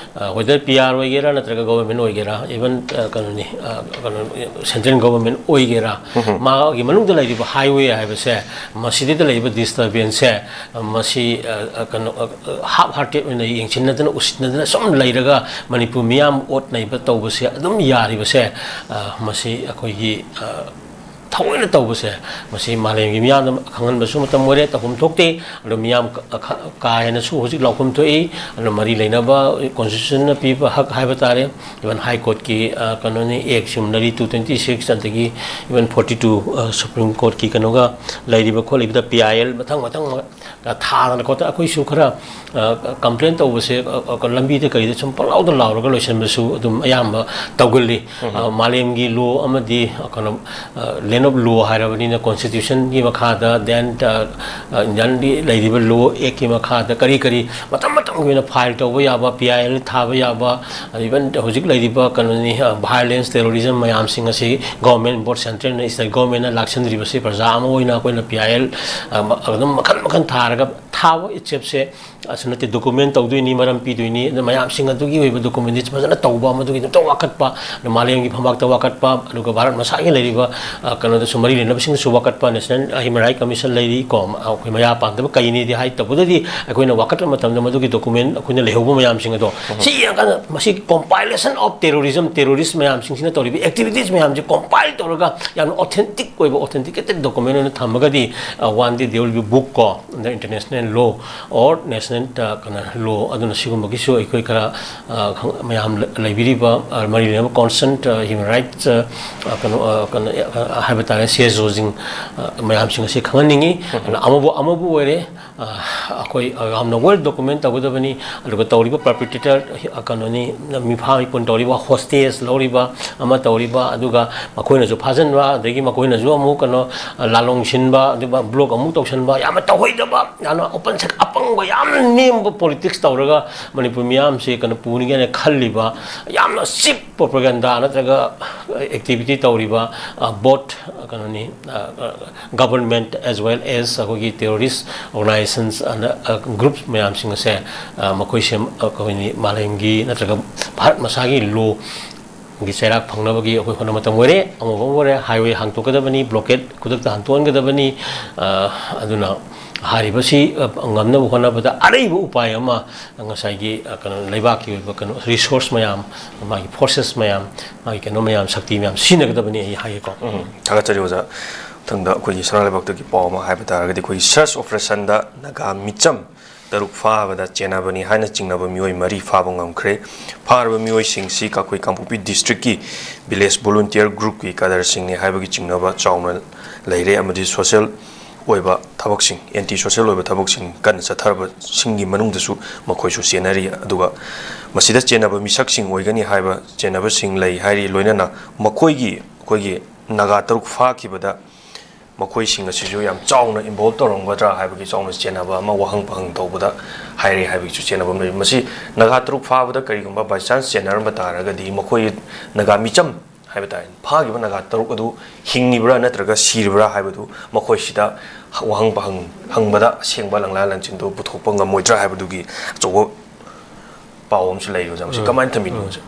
ꯋꯦꯗꯔ ꯄꯤ ꯑꯥꯔ ꯑꯣꯏꯒꯦꯔꯥ ꯅꯠꯇ꯭ꯔꯒ ꯒꯣꯕꯔꯃꯦꯟ ꯑꯣꯏꯒꯦꯔꯥ ꯏꯚꯟ ꯀꯩꯅꯣꯅꯤ ꯁꯦꯟꯇ꯭ꯔꯦꯜ ꯒꯣꯕꯔꯃꯦꯟ ꯑꯣꯏꯒꯦꯔꯥ ꯃꯥꯒꯤ ꯃꯅꯨꯡꯗ ꯂꯩꯔꯤꯕ ꯍꯥꯏꯋꯦ ꯍꯥꯏꯕꯁꯦ ꯃꯁꯤꯗ ꯂꯩꯔꯤꯕ ꯗꯤꯁꯇꯔꯕꯦꯟꯁꯁꯦ ꯃꯁꯤ ꯀꯩꯅꯣ ꯍꯥꯞ ꯍꯥꯔꯇꯦꯠ ꯑꯣꯏꯅ ꯌꯦꯡꯁꯤꯟꯅꯗꯅ ꯎꯁꯤꯟꯅꯗꯅ ꯁꯨꯝ ꯂꯩꯔꯒ ꯃꯅꯤꯄꯨꯔ ꯃꯤꯌꯥꯝ ꯑꯣꯠ ꯅꯩꯕ ꯇꯧꯕꯁꯦ ꯑꯗꯨꯝ ꯌꯥꯔꯤꯕꯁꯦ ꯃꯁꯤ ꯑꯩꯈꯣꯏꯒꯤ ꯊꯑꯣꯏꯅ ꯇꯧꯕꯁꯦ ꯃꯁꯤ ꯃꯥꯂꯦꯝꯒꯤ ꯃꯤꯌꯥꯝꯗ ꯈꯪꯍꯟꯕꯁꯨ ꯃꯇꯝ ꯑꯣꯏꯔꯦ ꯇꯧꯐꯝ ꯊꯣꯛꯇꯦ ꯑꯗꯣ ꯃꯤꯌꯥꯝ ꯀꯥ ꯍꯦꯟꯅꯁꯨ ꯍꯧꯖꯤꯛ ꯂꯥꯎꯐꯝ ꯊꯣꯛꯏ ꯑꯗꯨꯅ ꯃꯔꯤ ꯂꯩꯅꯕ ꯀꯣꯟꯁꯇꯤꯇ꯭ꯌꯨꯁꯟꯅ ꯄꯤꯕ ꯍꯛ ꯍꯥꯏꯕ ꯇꯥꯔꯦ ꯏꯚꯟ ꯍꯥꯏ ꯀꯣꯔꯠꯀꯤ ꯀꯩꯅꯣꯅꯤ ꯑꯦꯛ ꯆꯨꯝꯅꯔꯤ 226 ꯑꯗꯒꯤ ꯏꯚꯟ 42 ꯁꯨꯄ꯭ꯔꯤꯝ ꯀꯣꯔꯠꯀꯤ ꯀꯩꯅꯣꯒ ꯂꯩꯔꯤꯕ ꯈꯣꯠꯂꯤꯕꯗ PIL ꯃꯊꯪ ꯊꯥꯗꯅ ꯈꯣꯠꯇꯅ ꯑꯩꯈꯣꯏꯁꯨ ꯈꯔ ꯀꯝꯄ꯭ꯂꯦꯟ ꯇꯧꯕꯁꯦ ꯂꯝꯕꯤꯗ ꯀꯔꯤꯗ ꯁꯨꯝ ꯄꯪꯂꯥꯎꯗ ꯂꯥꯎꯔꯒ ꯂꯣꯏꯁꯤꯟꯕꯁꯨ ꯑꯗꯨꯝ ꯑꯌꯥꯝꯕ ꯇꯧꯒꯜꯂꯤ ꯃꯥꯂꯦꯝꯒꯤ ꯂꯣ ꯑꯃꯗꯤ ꯀꯩꯅꯣ ꯂꯦꯟ ꯑꯣꯐ ꯂꯣ ꯍꯥꯏꯔꯕꯅꯤꯅ ꯀꯣꯟꯁꯇꯤꯇ꯭ꯌꯨꯁꯟꯒꯤ ꯃꯈꯥꯗ ꯗꯦꯟ ꯏꯟꯗꯤꯌꯟꯒꯤ ꯂꯩꯔꯤꯕ ꯂꯣ ꯑꯦꯛꯀꯤ ꯃꯈꯥꯗ ꯀꯔꯤ ꯃꯇꯝꯒꯤ ꯑꯣꯏꯅ ꯐꯥꯏꯜ ꯇꯧꯕ ꯌꯥꯕ PIL ꯊꯥꯕ ꯌꯥꯕ ꯏꯚꯟ ꯍꯧꯖꯤꯛ ꯂꯩꯔꯤꯕ ꯀꯩꯅꯣꯅꯤ ꯚꯥꯏꯂꯦꯟꯁ ꯇꯦꯔꯣꯔꯤꯖꯝ ꯃꯌꯥꯝꯁꯤꯡ ꯑꯁꯤ ꯒꯣꯔꯃꯦꯟ ꯕꯣꯔꯗ ꯁꯦꯟꯇ꯭ꯔꯦꯜꯅ ꯁ꯭ꯇꯦꯠ ꯒꯣꯔꯃꯦꯟꯅ ꯂꯥꯛꯁꯤꯟꯗ꯭ꯔꯤꯕꯁꯤ ꯄ꯭ꯔꯖꯥ ꯑꯃ ꯑꯣꯏꯅ ꯑꯩꯈꯣꯏꯅ PIL ꯑꯗꯨꯝ ꯃꯈꯟ ꯊꯥꯔꯒ ꯊꯥꯕ ꯏꯠꯁꯦꯞꯁꯦ ꯑꯁꯨ ꯅꯠꯇꯦ ꯗꯣꯀꯨꯃꯦꯟ ꯇꯧꯗꯣꯏꯅꯤ ꯃꯔꯝ ꯄꯤꯗꯣꯏꯅꯤ ꯑꯗꯨ ꯃꯌꯥꯝꯁꯤꯡ ꯑꯗꯨꯒꯤ ꯑꯣꯏꯕ ꯗꯣꯀꯨꯃꯦꯟꯇꯦꯁꯟ ꯐꯖꯅ ꯇꯧꯕ ꯃꯗꯨꯒꯤ ꯑꯗꯨꯝ ꯋꯥꯀꯠꯄ ꯃꯥꯂꯦꯝꯒꯤ ꯐꯝꯄꯥꯛꯇ ꯋꯥꯀꯠꯄ ꯑꯗꯨꯒ ꯚꯥꯔꯠ ꯃꯁꯥꯒꯤ ꯂꯩꯔꯤꯕ ꯀꯩꯅꯣꯗꯁꯨ ꯃꯔꯤ ꯂꯩꯅꯕꯁꯤꯡꯗꯁꯨ ꯋꯥꯀꯠꯄ ꯅꯦꯁꯅꯦꯜ ꯍ꯭ꯌꯨꯃꯦꯟ ꯔꯥꯏꯠ ꯀꯃꯤꯁꯟ ꯂꯩꯔꯤ ꯀꯣ ꯑꯩꯈꯣꯏ ꯃꯌꯥ ꯄꯥꯟꯗꯕ ꯀꯩꯅꯤꯗꯤ ꯍꯥꯏ ꯇꯧꯕꯗꯗꯤ ꯑꯩꯈꯣꯏꯅ ꯋꯥꯀꯠꯄ ꯃꯇꯝꯗ ꯃꯗꯨꯒꯤ ꯗꯣꯀꯨꯃꯦꯟ ꯑꯩꯈꯣꯏꯅ ꯂꯩꯍꯧꯕ ꯃꯌꯥꯝꯁꯤꯡ ꯑꯗꯣ ꯁꯤ ꯌꯦꯡꯀꯥꯟꯗ ꯃꯁꯤ ꯀꯣꯝꯄꯥꯏꯂꯦꯁꯟ ꯑꯣꯐ ꯇꯦꯔꯣꯔꯤꯁ ꯃꯌꯥꯝꯁꯤꯡꯁꯤꯅ ꯇꯧꯔꯤꯕ ꯑꯦꯛꯇꯤꯚꯤꯇꯤꯁ ꯃꯌꯥꯝꯁꯦ ꯀꯣꯝꯄꯥꯏꯜ ꯇꯧꯔꯒ ꯌꯥꯝꯅ ꯑꯣꯊꯦꯟꯇꯤꯛ ꯑꯣꯏꯕ ꯑꯣꯊꯦꯟꯇꯤꯀꯦꯇꯦꯠ ꯗꯣꯀꯨꯃꯦꯟ ꯑꯣꯏꯅ ꯊꯝꯃꯒꯗꯤ one day day will be book ꯀꯣ the international law or national ꯀꯩꯅꯣ ꯂꯣ ꯑꯗꯨꯅ ꯁꯤꯒꯨꯝꯕꯒꯤꯁꯨ ꯑꯩꯈꯣꯏ ꯈꯔ ꯃꯌꯥꯝ ꯂꯩꯕꯤꯔꯤꯕ ꯃꯔꯤ ꯂꯩꯅꯕ ꯀꯣꯟꯁꯔꯟ ꯍ꯭ꯌꯨꯃꯦꯟ ꯔꯥꯏꯠꯁ ꯀꯩꯅꯣ ꯍꯥꯏꯕ ꯇꯥꯔꯦ ꯁꯤꯑꯦꯁꯑꯣꯁꯤꯡ ꯃꯌꯥꯝꯁꯤꯡ ꯑꯁꯤ ꯈꯪꯍꯟꯅꯤꯡꯉꯤ ꯑꯃꯕꯨ ꯑꯣꯏꯔꯦ ꯑꯩꯈꯣꯏ ꯌꯥꯝꯅ ꯋꯦꯜ ꯗꯣꯀꯨꯃꯦꯟ ꯇꯧꯒꯗꯕꯅꯤ ꯑꯗꯨꯒ ꯇꯧꯔꯤꯕ ꯄꯔꯄꯤꯇꯦꯇꯔ ꯀꯩꯅꯣꯅꯤ ꯃꯤꯐꯥ ꯃꯤꯄꯨꯟ ꯇꯧꯔꯤꯕ ꯍꯣꯁꯇꯦꯖ ꯂꯧꯔꯤꯕ ꯑꯃ ꯇꯧꯔꯤꯕ ꯑꯗꯨꯒ ꯃꯈꯣꯏꯅꯁꯨ ꯐꯥꯖꯤꯟꯕ ꯑꯗꯒꯤ ꯃꯈꯣꯏꯅꯁꯨ ꯑꯃꯨꯛ ꯀꯩꯅꯣ ꯂꯥꯂꯣꯡꯁꯤꯟꯕ ꯑꯗꯨꯒ ꯕ꯭ꯂꯣꯛ ꯑꯃꯨꯛ ꯇꯧꯁꯤꯟꯕ ꯌꯥꯝꯅ ꯇꯧꯍꯩꯗꯕ ꯌꯥꯝꯅ ꯑꯣꯄꯟ ꯁꯦꯛ ꯑꯄꯪꯕ ꯌꯥꯝꯅ ꯅꯦꯝꯕ ꯄꯣꯂꯤꯇꯤꯛꯁ ꯇꯧꯔꯒ ꯃꯅꯤꯄꯨꯔ ꯃꯤꯌꯥꯝꯁꯦ ꯀꯩꯅꯣ ꯄꯨꯅꯤꯡꯉꯥꯏꯅ ꯈꯜꯂꯤꯕ ꯌꯥꯝꯅ ꯆꯤꯞ ꯄ꯭ꯔꯣꯄꯒꯦꯟꯗꯥ ꯅꯠꯇ꯭ꯔꯒ ꯑꯦꯛꯇꯤꯚꯤꯇꯤ ꯇꯧꯔꯤꯕ ꯕꯣꯠ ꯀꯩꯅꯣꯅꯤ ꯒꯕꯔꯟꯃꯦꯟꯠ ꯑꯦꯖ ꯋꯦꯜ ꯑꯦꯖ ꯑꯩꯈꯣꯏꯒꯤ ꯇꯦꯔꯣꯔꯤꯁ ꯑꯣꯔꯒꯅꯥꯏꯖꯦꯁꯟꯁ ꯒ꯭ꯔꯨꯞ ꯃꯌꯥꯝꯁꯤꯡ ꯑꯁꯦ ꯃꯈꯣꯏꯁꯦ ꯑꯩꯈꯣꯏꯅꯤ ꯃꯥꯂꯦꯝꯒꯤ ꯅꯠꯇ꯭ꯔꯒ ꯚꯥꯔꯠ ꯃꯁꯥꯒꯤ ꯂꯣ ꯒꯤ ꯆꯩꯔꯥꯛ ꯐꯪꯅꯕꯒꯤ ꯑꯩꯈꯣꯏ ꯍꯣꯠꯅ ꯃꯇꯝ ꯑꯣꯏꯔꯦ ꯑꯃꯨꯛ ꯑꯣꯏꯔꯦ ꯍꯥꯏꯋꯦ ꯍꯥꯡꯇꯣꯛꯀꯗꯕꯅꯤ ꯕ꯭ꯂꯣꯀꯦꯠ ꯈꯨꯗꯛꯇ ꯍꯥꯡꯇꯣꯛꯍꯟꯒꯗꯕꯅꯤ ꯑꯗꯨꯅ ꯍꯥꯏꯔꯤꯕꯁꯤ ꯉꯝꯅꯕ ꯍꯣꯠꯅꯕꯗ ꯑꯔꯩꯕ ꯎꯄꯥꯏ ꯑꯃ ꯉꯁꯥꯏꯒꯤ ꯀꯩꯅꯣ ꯂꯩꯕꯥꯛꯀꯤ ꯑꯣꯏꯕ ꯀꯩꯅꯣ ꯔꯤꯁꯣꯔꯁ ꯃꯌꯥꯝ ꯃꯥꯒꯤ ꯐꯣꯔꯁꯦꯁ ꯃꯌꯥꯝ ꯃꯥꯒꯤ ꯀꯩꯅꯣ ꯃꯌꯥꯝ ꯁꯛꯇꯤ ꯃꯌꯥꯝ ꯁꯤꯖꯤꯟꯅꯒꯗꯕꯅꯤ ꯑꯩ ꯍꯥꯏꯒꯦꯀꯣ ꯊꯥꯒꯠꯆꯔꯤ ꯑꯣꯖꯥ ꯃꯊꯪꯗ ꯑꯩꯈꯣꯏꯒꯤ ꯁꯅꯥ ꯂꯩꯕꯥꯛꯇꯒꯤ ꯄꯥꯎ ꯑꯃ ꯍꯥꯏꯕ ꯇꯥꯔꯒꯗꯤ ꯑꯩꯈꯣꯏꯒꯤ ꯁꯔꯆ ꯑꯣꯄꯔꯦꯁꯟꯗ ꯅꯥꯒꯥ ꯃꯤꯆꯝ ꯇꯔꯨꯛ ꯐꯥꯕꯗ ꯆꯦꯟꯅꯕꯅꯤ ꯍꯥꯏꯅ ꯆꯤꯡꯅꯕ ꯃꯤꯑꯣꯏ 3 ꯐꯥꯕ ꯉꯝꯈ꯭ꯔꯦ ꯐꯥꯔꯕ ꯃꯤꯑꯣꯏꯁꯤꯡꯁꯤ ꯀꯥꯡꯄꯣꯛꯄꯤ ꯀꯥꯡꯄꯣꯛꯄꯤ ꯗꯤꯁꯇ꯭ꯔꯤꯛꯀꯤ ꯚꯤꯂꯦꯖ ꯚꯣꯂꯨꯟꯇꯤꯌꯔ ꯒ꯭ꯔꯨꯞꯀꯤ ꯀꯗꯔꯁꯤꯡꯅꯤ ꯍꯥꯏꯕꯒꯤ ꯆꯤꯡꯅꯕ ꯆꯥꯎꯅ ꯂꯩꯔꯦ ꯑꯃꯗꯤ ꯁꯣꯁꯤꯌꯦꯜ ꯑꯣꯏꯕ ꯊꯕꯛꯁꯤꯡ ꯑꯦꯟꯇꯤ ꯁꯣꯁꯤꯌꯦꯜ ꯑꯣꯏꯕ ꯊꯕꯛꯁꯤꯡ ꯀꯟꯅ ꯆꯠꯊꯔꯕꯁꯤꯡꯒꯤ ꯃꯅꯨꯡꯗꯁꯨ ꯃꯈꯣꯏꯁꯨ ꯆꯦꯟꯅꯔꯤ ꯑꯗꯨꯒ ꯃꯁꯤꯗ ꯆꯦꯟꯅꯕ ꯃꯤꯁꯛꯁꯤꯡ ꯑꯣꯏꯒꯅꯤ ꯍꯥꯏꯕ ꯆꯦꯟꯅꯕꯁꯤꯡ ꯂꯩ ꯍꯥꯏꯔꯤ ꯂꯣꯏꯅꯅ ꯑꯩꯈꯣꯏꯒꯤ ꯅꯥꯒꯥ 3 ꯐꯥꯈꯤꯕꯗ ꯃꯈꯣꯏꯁꯤꯡ ꯑꯁꯤꯁꯨ ꯌꯥꯝ ꯆꯥꯎꯅ ꯏꯟꯚꯣꯜቭ ꯇꯧꯔꯝꯒꯗ꯭ꯔꯥ ꯍꯥꯏꯕꯒꯤ ꯆꯥꯎꯅ ꯆꯦꯟꯅꯕ ꯑꯃ ꯋꯥꯍꯪ ꯄꯥꯍꯪ ꯇꯧꯕꯗ ꯍꯥꯏꯔꯦ ꯍꯥꯏꯕꯒꯤꯁꯨ ꯆꯦꯟꯅꯕ ꯑꯃ ꯂꯩ ꯃꯁꯤ ꯅꯥꯒꯥ 3 ꯐꯥꯕꯗ ꯀꯔꯤꯒꯨꯝꯕ ꯕꯥꯏ ꯆꯥꯟꯁ ꯆꯦꯟꯅꯔꯝꯕ ꯇꯥꯔꯒꯗꯤ ꯃꯈꯣꯏ ꯅꯥꯒꯥ ꯃꯤꯆꯝ ꯍꯥꯏꯕ ꯇꯥꯔꯦ ꯐꯥꯈꯤꯕ ꯅꯥꯒꯥ 3 ꯑꯗꯨ ꯍꯤꯡꯉꯤꯕ꯭ꯔꯥ ꯅꯠꯇ꯭ꯔꯒ ꯁꯤꯔꯤꯕ꯭ꯔꯥ ꯍꯥꯏꯕꯗු ꯃꯈꯣꯏꯁꯤꯗ ꯋꯥꯍꯪ ꯄꯥꯍꯪ ꯍꯪꯕꯗ ꯑꯁꯦꯡꯕ ꯂꯪꯂꯥ ꯂꯪꯆꯤꯟꯗꯨ ꯄꯨꯊꯣꯛꯄ ꯉꯝꯃꯣꯏꯗ꯭ꯔꯥ ꯍꯥꯏꯕꯗꯨꯒꯤ ꯑꯆꯧꯕ ꯄꯥꯎ ꯑꯃꯁꯨ ꯂꯩ ꯑꯣꯖꯥ ꯃꯁꯤ ꯀꯃꯥꯏꯅ ꯊꯝꯕꯤꯅꯤ ꯑꯣꯖꯥ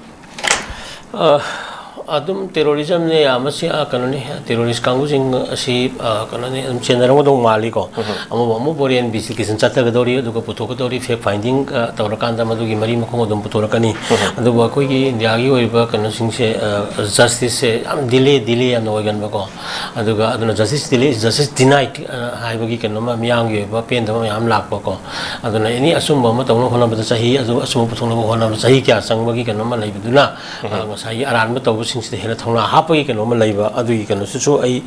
adum terrorism ne amasi kanoni terrorist kangusing si kanoni chenarang dong mali ko amu borian investigation chatta gadori aduga puthokadori fact finding tawrakanda madugi mari makhong dum putorakani aduba koi gi india gi oiba kanosing se justice se am delay am noigan ba ko aduga aduna justice denied haibagi kanoma miyang gi ba pen da yam lak ba ko aduna ini asumba ma tawno hona ba sahi adu asum puthong ba hona sahi kya sangbagi kanoma laibuduna ngasai aran ma tawu sing se hena thongna hapagi kanoma laiba adui kanu su ai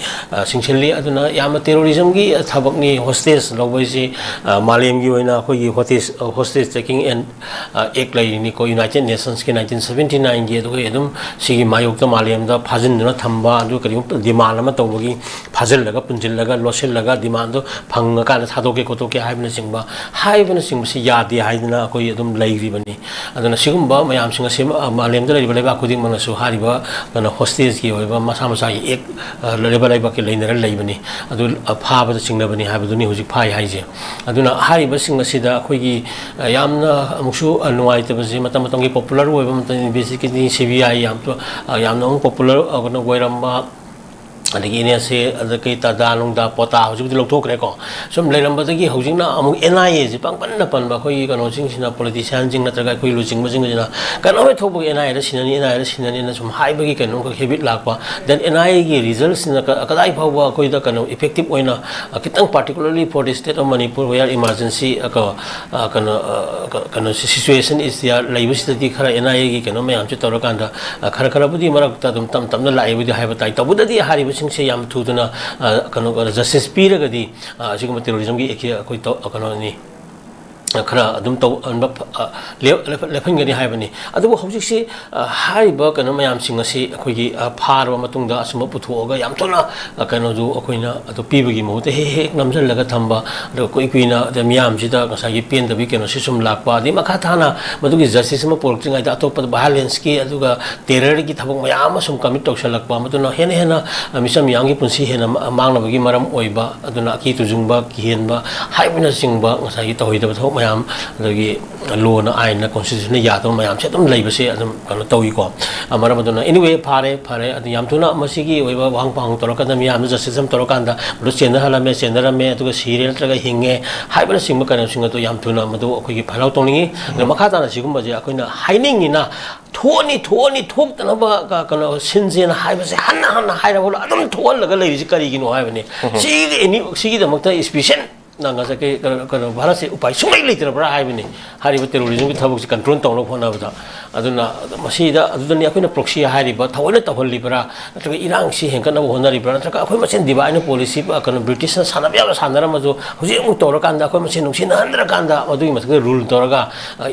singcheli aduna yam terrorism gi thabak ni hostage loboi si malem gi oina khoi gi hostage taking and ek lai ni ko United Nations ki 1979 gi adu edum sigi mayok ta malem da phajin na thamba adu kari demand ma tawgi phajil laga punjil laga losil laga demand do phang ka na thado ke ko to ke haibna singba si yadi haidna koi edum laigi bani aduna sigumba mayam singa sim malem da leba khuding mana su hariba kana hostage ki oiba masa masa ek leba ke lainara laibani adu phaba da singna bani haibdu ni hujik phai haije aduna hariba singa sida khoi gi yamna amuksu nuai te basi matam gi popular oiba matam basically CBI yamna popular agona goiramba adagi ini ase adagi tada longda pota hujik di lokthok re ko som leiram badagi hujing na amuk NIA ji pang pan ba khoi kano jing sina politician jing na traga khoi lu jing jina kano me thobu NIA ra sinani na som hai bagi kano ka habit lakwa then NIA gi results na kadai phawba khoi da kano effective oina kitang particularly for the state of Manipur where emergency kano situation is there laibus di khara NIA gi kano me am chu torakanda khara budi marak ta dum tam na lai budi hai batai tabuda di hari से याम थुदना कनो justice पीरगदी असिगम terrorism की एक कोई तो कनो नि खरा अदुम तो अनब लेफनगनी हाइबनी अदुबो हौजिकसी हाइबा कनो मयाम सिंगसी अखोगी फारबा मतुंगदा असम पुथोगा याम तोना कनो जु अखोइना अदु पीबगी महुते हे नमजल लगा थंबा अदु कोइ कुइना द मियाम सिदा गसागी पेन दबी कनो सिसुम लाकपा दि मखा थाना मदुगी जस्टिस म पोरक्टिंग आइदा अतोप वायलेंस की अदुगा टेरर की थबक मयाम सम कमिट तौसलकपा मदुना हेना मिसम यांगी पुंसी हेना मांगनबगी मरम ओइबा अदुना की तुजुंगबा किहेनबा हाइबना सिंगबा गसागी तहोइदबा थो मैम लो ना आइन कॉन्स्टिट्यूशन याद मैम से लेबसे कौन तौको मरम एनीवे फारे याम थुना वहां पांग तौरकद मैम जस्टिस तौरकान चेनहलमे चेनरमे सीरे नत्रग हिंगे सिंह कौन याम थुना अखोई फलाव तौनी मखा ताना सिगुम्बजे अखोइना हाइनिंगिना थोनी थोक्तनब कौन सिंजेन हाइबसे हन्ना हन्ना हाइरबोल अदुम थोहलगा लेरिसि करिगिनो हाइबने सिगिदमक्ता स्पेशल नंगा से कनो भारत से उपाय सुमै लेतरब्रा हाइबने हारिबा टेररिज्म की थबक से कंट्रोल तौनो फोनाबदा अदुना मसीदा अदुदनी अखोइना प्रोक्सी हारिबा थवैना तहलिबरा नत्रगा इरांग सि हेंकनब होनरिबरा नत्रगा अखोइ मसेन दिबाइन पॉलिसी कनो ब्रिटिश सानाब्या सानरमजो हुजे मु तौरकांदा अखोइ मसेन नुसिना हंद्रकांदा मदुगी मसक रूल तौरगा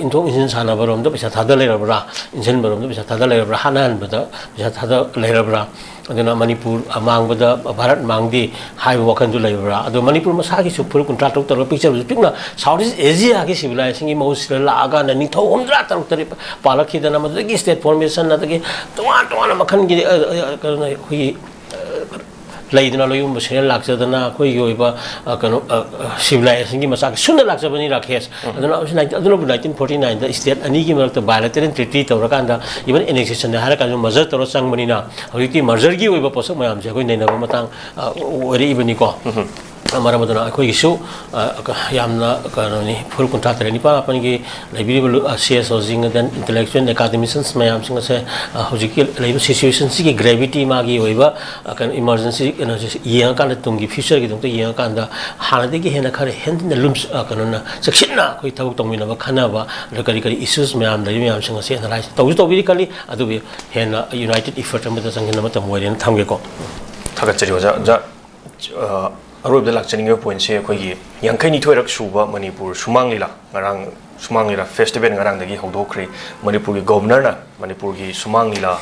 इंथों इंजिन सानाबरोम दो पैसा थादा लेरबरा इंजिन बरोम दो पैसा थादा लेरबरा हानानबदा पैसा थादा लेरबरा अदुना मणिपुर मांगबदा भारत मांगदी हाइब वखन जो लेबरा अदो मणिपुर मसागी सुपुर कुंट्रा तौर पिक्चर पिकना साउथ ईस्ट एशिया की सिविलाइजेशन की मौसिल लागा निथौ हमद्रा तरुक तरी पालखिदना मदगी स्टेट फॉर्मेशन नदगी तोवान मखन की हुई लेदना लोयुम बसेन लाक्चदना कोई योइबा कनो सिविलाइजेशन की मसाक सुन लाक्चबनी राकेश अदना 1949 द स्टेट अनि की मरत बायलैटरल ट्रीटी तौरकांदा इवन एनेक्सेशन हारा कानो मर्जर तौर संगबनिना हरिकी मर्जर की ओइबा पोसक मयाम से कोई नैनबा मतंग ओरि इबनी को मरम अदना अखोइसु यामना कनोनी फुल कॉन्ट्रैक्ट रेनी पा अपन की लाइब्रेरी सीएस होजिंग देन इंटेलेक्चुअल एकेडमिशियंस मयाम सिंग से हजिकी लाइब सिचुएशन की ग्रेविटी मागी होइबा कन इमरजेंसी कनो येंग कान तुंगी फ्यूचर की दंत येंग कान दा हानदे की हेना खरे हेन लुम्स कनोना सक्सिना कोई थबक तंगमिनबा खनाबा करी इश्यूज मयाम लाइब मयाम सिंग से एनालाइज तौबी कली अदुबे हेना यूनाइटेड इफर्ट अमदा संगिन मत मोइरेन थमगेको थागचरी जा अरुब द लाक्चनिंग पॉइंट से अखोई यांखैनि थोरक सुबा मणिपुर सुमांग लीला फेस्टिवल ngaraंगदगी हौदोखरे मणिपुर की गवर्नर ना मणिपुर की सुमांग लीला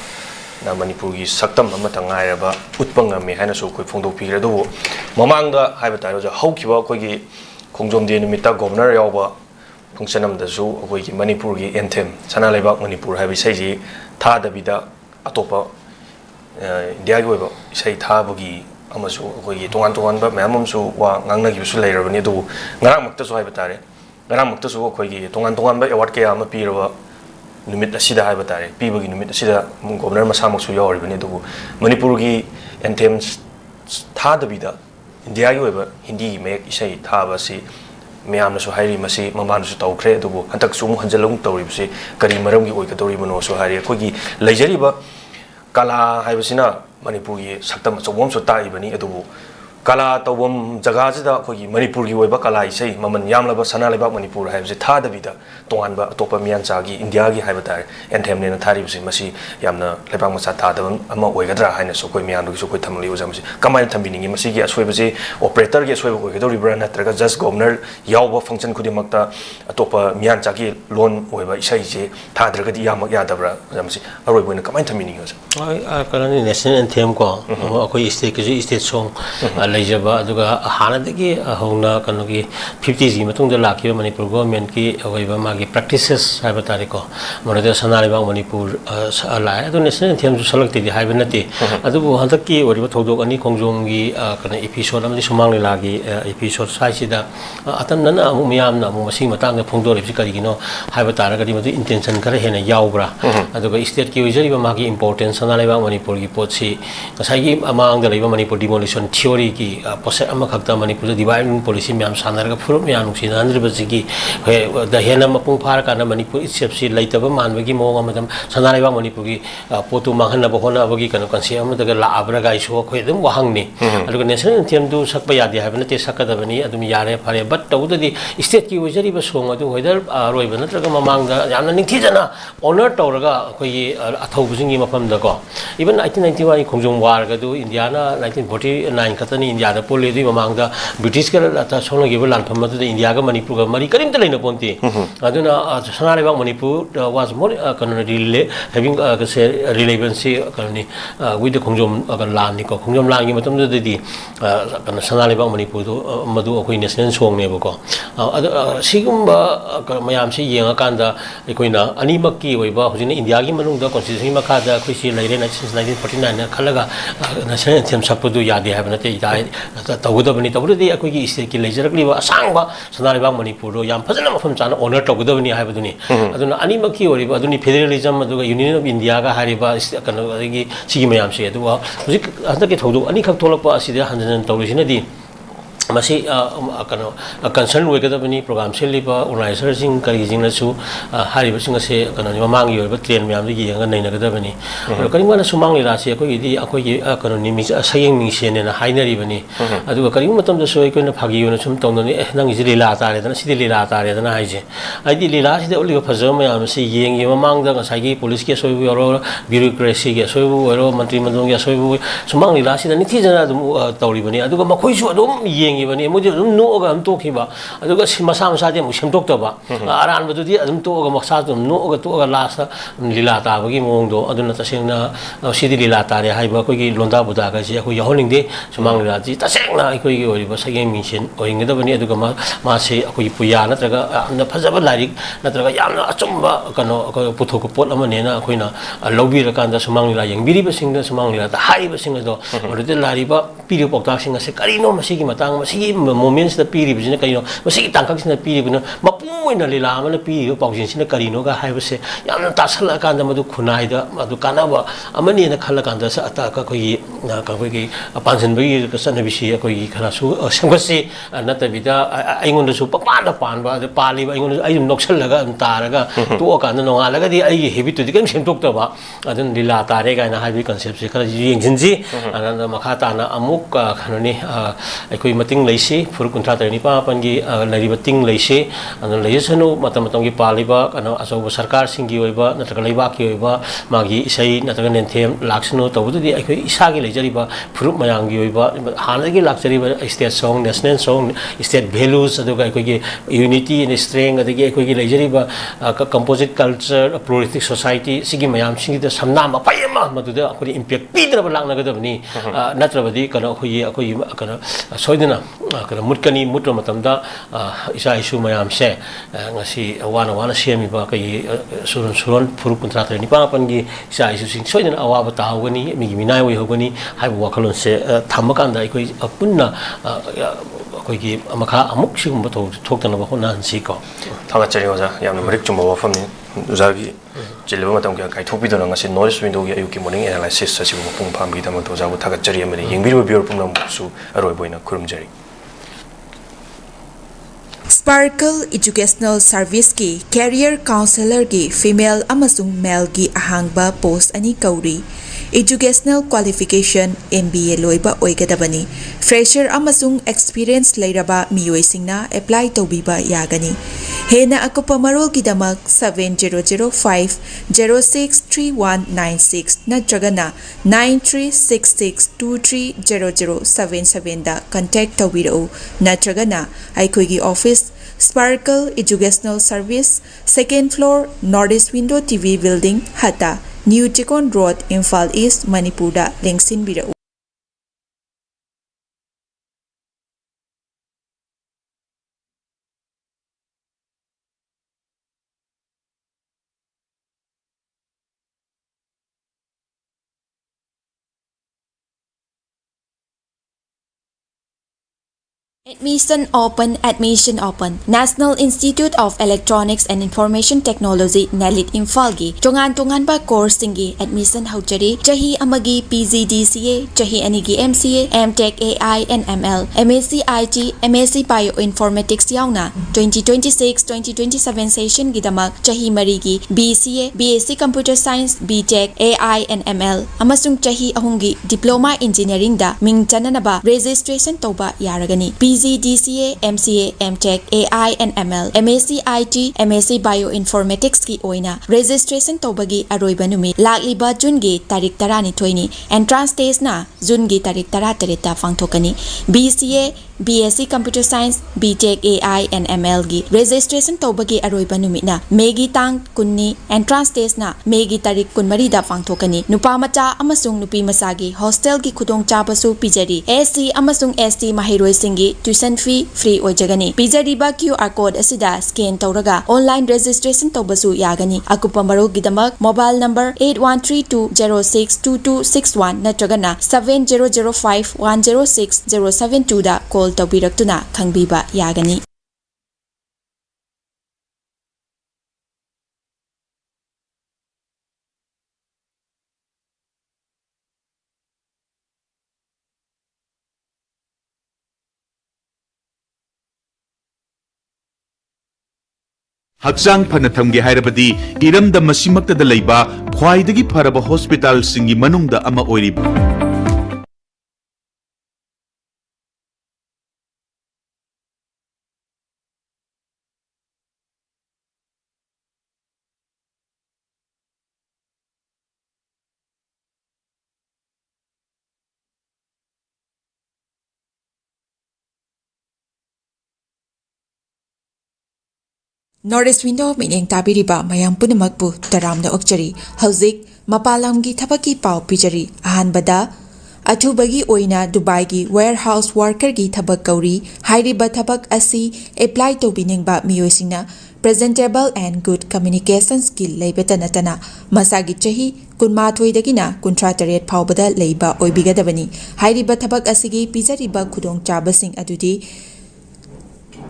ना मणिपुर की सक्तम अमता ngairaba utpangame haina su koi phongdok pire do mamang da haiba tairo ja haukiba koi gi khongjom de nimita governor yawba function am da su koi gi Manipur की anthem sana leibak Manipur haiba sai ji tha da bida atopa india gi oiba sai tha bagi अमसु अखोई तोंगान तोंगान बा ma'am अमसु वा ngangnagi su leirabani do ngarang makta su haiba tare ngarang makta su अखोई तोंगान तोंगान बा award के आम पीरबा नुमित असिदा हाइबा तारे पीबगी नुमित असिदा governor मसामकसु यावरिबनि दुबु मणिपुरगी anthem थादबिदा India की ओइबा Hindi make इसै थाबासी मैमनसु हाइरि मसी ममानसु तौख्रे दुबु हंतकसु मु हंजलुं तौरिबसे करी मरमगी ओइकदौरिबनोसु हाइरि अखोगी लैजरिबा कला हाइबसिना मणिपुरगी सक्तम चौबमसु ताइबनि अदुबु कला तौबम जगह अखोगी मणिपुर की ओइबा कला इसै ममन यामलबा सना लेबाक मणिपुर हाइबसे थादबिदा तोंगानबा अतोपा मियानचागी इंडिया की हाइबा तारे एंथेम नेना थारिबसे मसी यामना लेबाक मचा थादबम अमा ओइगद्रा हाइनसु कोइ मियानदुगिसु कोइ थमलि ओजामसे कमाइन थम्बिनिंगी मसीगी असोइबसे ऑपरेटर की असोइबा ओइगदौरिब्रा नत्रगा जज गवर्नर यावबा फंक्शन खुदिमक्ता अतोपा मियानचागी लोन ओइबा इसैजे थाद्रगदि यामक यादब्रा ओजामसे अरोइबोइना कमाइन थम्बिनिंगी ओजा कलानि नेशनल एंथेम को अखोइ स्टेट की स्टेट सॉन्ग लेजबा अदुगा हानादगी हौना कनोगी 50 जी मतुंग लाखिबा मणिपुर गवर्नमेंट की ओइबा मागी प्रैक्टिसेस हाइबा तारिको मरदे सनालिबा मणिपुर लाय अदु नेशनल एंथेम जु सलक्ति दि हाइबा नति अदुबु हंतकी ओरिबा थौदोक अनि खोंजोंगी कन एपिसोड अमदि सुमांगलि लागी एपिसोड साइसिदा अतमनना अमु मियामना अमु मसी मतांग फोंदोरिबसि करिगिनो हाइबा तारगदि मदु इंटेंशन खरा हेना यावब्रा अदुगा स्टेट की ओइजरिबा मागी इंपोर्टेंस सनालिबा मणिपुर की पोछि साइगी अमांग दलिबा मणिपुर डिमोलिशन थ्योरी की प्रोसेस अमखक्ता मणिपुर डिवाइड पॉलिसी म्याम सानरगा फुरुप म्याम नुसिनानद्रिबसिगी द हेना मपुंग फार काना मणिपुर इसेप्सि लैतब मानबगी मोंग अमदम सनालिबा मणिपुर की पोतु माहनब होनाबगी कनो कंसे अमदगा लाब्रा गाइसो खोय दम वहांगनी अदुगा नेशनल एंथेम दु सकबा यादे हाबना ते सकदबनी अदुम यारे फारे बट तौददी स्टेट की ओजरिबा सोंग अदु वेदर रोइबा नत्रगा ममांगदा यामना निंथिजना ऑनर तौरगा खोय अथौबसिंगी मफमदको इवन 1991 खोंजों वारगा दु इंडियाना 1949 खतनी इंडिया दा पोले दि ममांगदा ब्रिटिश का अता सोनगिबा लानफम मदुदा इंडिया का मणिपुर का मरी करिमता लेना पोंती अदुना सनालेबा मणिपुर वाज मोर कनो रिले हैविंग से रिलेवेंसी कनो विद खोंजोम लान को खोंजोम लान की मतम दि कनो सनालेबा मणिपुर दो मदु अखोइ नेशनल सोंग नेबको अदु सिगुम्बा मयाम से येंगा कांदा अखोइना अनिमक्की ओइबा हुजिना इंडिया की मनुंग दा कॉन्स्टिट्यूशन मखादा अखोइ सि लैरे 1949 खलगा नेशनल एंथेम सपदु यादे हाबनते तौगदबनी तौदि अखोइगी स्टेट की लेजरकलिबा असांगबा सनालिबा मणिपुर याम फजना मफम चाना ऑनर तौगदबनी हाबदुनी अदुना अनिमक्की ओरिबा अदुनी फेडरलिज्म अदुगा यूनियन ऑफ इंडिया का हारिबा कनो अदगी सिगी मयाम से अदुवा हुजिक हंदके थौदु अनि खक थोलकपा असिदा हंजन तौरिसिनदी मसी कनो कंसर्न वेगदबनी प्रोग्राम से लिबा ऑर्गेनाइजर सिंग करिजिंगनसु हारिबसिंग से कनो ममांगी ओइबा ट्रेन म्याम दि येंगा नैनगदबनी करिंगना सुमांगलि रासि अखोइदी अखोइगी कनो निमि सयेंग मिसेनेना हाइनरिबनी अदुगा करिंग मतम दसो अखोइना फागी ओना सुम तौननि नंग जि लीला तारेदना सिदि लीला तारेदना हाइजे आइदि लीला सिदि ओलिबा फजो मयाम से येंगी ममांगदा गसाइगी पुलिस के सोइबु ओरो ब्यूरोक्रेसी के सोइबु ओरो मंत्री मंडल के सोइबु सुमांगलि रासि निथिजना दुम तौरिबनी अदुगा मखोइसु अदुम येंग मुझे नोगा तोखिबा मसा मसादे सेमटोक्तब अरानबदुदी तोगा मसा नोगा तोगा लास्ट लीला ताबगी मोंगदो अदुना तसेंगना सिदि लीला तारे हाइबा अखोइगी लोंदा बुदागासि अखोइ याहोलिंगदे सुमांग लीलाजी तसेंगना अखोइगी ओरिबा सगें मिशन ओइंगदबनी अदुगा मासे अखोइगी पुया नत्रगा यामना फजबा लाइरिक नत्रगा यामना अचुंबा कनो पुथोक पोट अमनेना अखोइना लौबिरकांदा सुमांग लीला यंगबिरिबसिंगदा सुमांग लीला हाइबसिंग अदो ओरदे लारिबा पीरि पोक्तासिंग असे करिनो मसिगी मतांग मसिगी मोमेंट्स द पीरिबसिना करिनो मसिगी तांकासिना पीरिबनो मपुमोइना लीला अमना पीरिबो पाउजिनसिना करिनो गा हाइबसे यामना तासला कांदा मदु खुनाइदा मदु कानाबा अमनेना खल्ला कांदा सा अता कखोइगी पांजनबगी कसनबिसि अखोइगी खरासु संगसि नतबिदा आइगोंदसु पपाना पानबा अदु पालिबा आइगोंदसु आइ नोक्सलगा तारगा तो कांदा नोंगालगदि आइगी हेबिटुदि केम सेमटोक्तबा अदन लीला तारे गाइना हाइबि कन्सेप्ट से खरा येंजिनजि अनन मखा ताना अमुक खननि अखोइ मतिंग लैसि फुरु कुंथ्रा तरनि पापनगी लैरिबा तिंग लैसि अन लैसनु मतम मतमगी पालिबा कनो अचौबा सरकार सिंगी ओइबा नत्रगा लैबाकी ओइबा मागी इसै नत्रगा नेन्थेम लाक्सनु तौबुदि अखोइ इसागी लैजरिबा फुरु मयांगी ओइबा हानगी लाक्चरिबा state song national song state values अदुगा अखोइगी यूनिटी एंड स्ट्रेंथ अदगी अखोइगी लैजरिबा कंपोजिट कल्चर प्लुरलिस्टिक सोसाइटी सिगी मयाम सिंगी समनाम पायमा मदुदा अखोइ इम्पैक्ट पीद्रबा लांगनगदबनी नत्रबदि कनो अखोइ कनो सोइदना कनो मुटकनी मुट्रो मतमदा इसा इशु मयाम से ngasi wana wana semiba kai suron furu kuntra tre nipa pangi isa isu sing soidana awaba tahawani migi minai oi hogani haibu wakalon se thamakanda ikoi punna akoigi makha amuk sigumba thoktana ba hona hansi ko thanga chari oja yamna marik chumba wafamni Uzagi Jilva Matam Kaitopido ngasi noise window gi ayuki morning analysis asibu pung phambi dam to jabu thagat jari amani yengbiru bior pumnam su aroi boina kurumjari Sparkle Educational Service ki Career Counselor ki Female amasung Male ki ahangba post ani kauri Educational Qualification MBA loiba oigadabani Fresher amasung Experience leiraba miyoisingna apply taubiba yagani Hena akupa marol ki damak 7005-063196 natragana 9366230077 da contact tawiro natragana aikoi office Sparkle Educational Service, 2nd floor, Northeast Window TV Building, Hata, New Tikon Road, Imphal East, Manipur da lengsin birau. Admission open. National Institute of Electronics and Information Technology Nalit Imphal-gi tongan ba course singi admission haujari chahi amagi PGDCA chahi anigi MCA MTech AI and ML MSc IT MSc Bioinformatics yauna 2026-2027 session gidamak chahi marigi BCA BSc Computer Science BTech AI and ML amasung chahi ahungi Diploma Engineering da ming chananaba registration toba yaragani PGDCA, MCA, MTech, AI and ML, MSc IT, MSc Bioinformatics ki oina registration tobagi aroiba numit lakliba June gi tarik 12 ni entrance test na June gi tarik 13 ta phangthokani BCA BSc Computer Science BTech AI and ML gi registration tobagi aroiba numit na Megi tang kunni entrance test na Megi tarik 13 da phangthokani nupa macha amasung nupi masagi hostel gi khudong chabasu pijari SC amasung ST mahiroi singi tuition fee free oijagani pijariba QR code asida scan tawraga online registration tawbasu yagani akupa maro gidamak mobile number 8132062261 natragana 7005106072 da call tawbiraktuna khangbiba yagani Hakchang phana thamge hairabadi iramda masimakta da leiba khwaidagi pharaba hospital singi manungda ama oirib Northeast Window minyang tabiriba mayang punamakpu taramna okchari hauzik mapalamgi thabaki pau pijari ahanbada athubagi oina Dubai gi warehouse worker gi thabak kauri hairiba thabak asi apply to biningba miyoisina presentable and good communication skill leibeta natana masagi chahi kunmathoi dagina kuntrataret phawbada leiba oibigadabani hairiba thabak asigi pijariba khudong chabasing adudi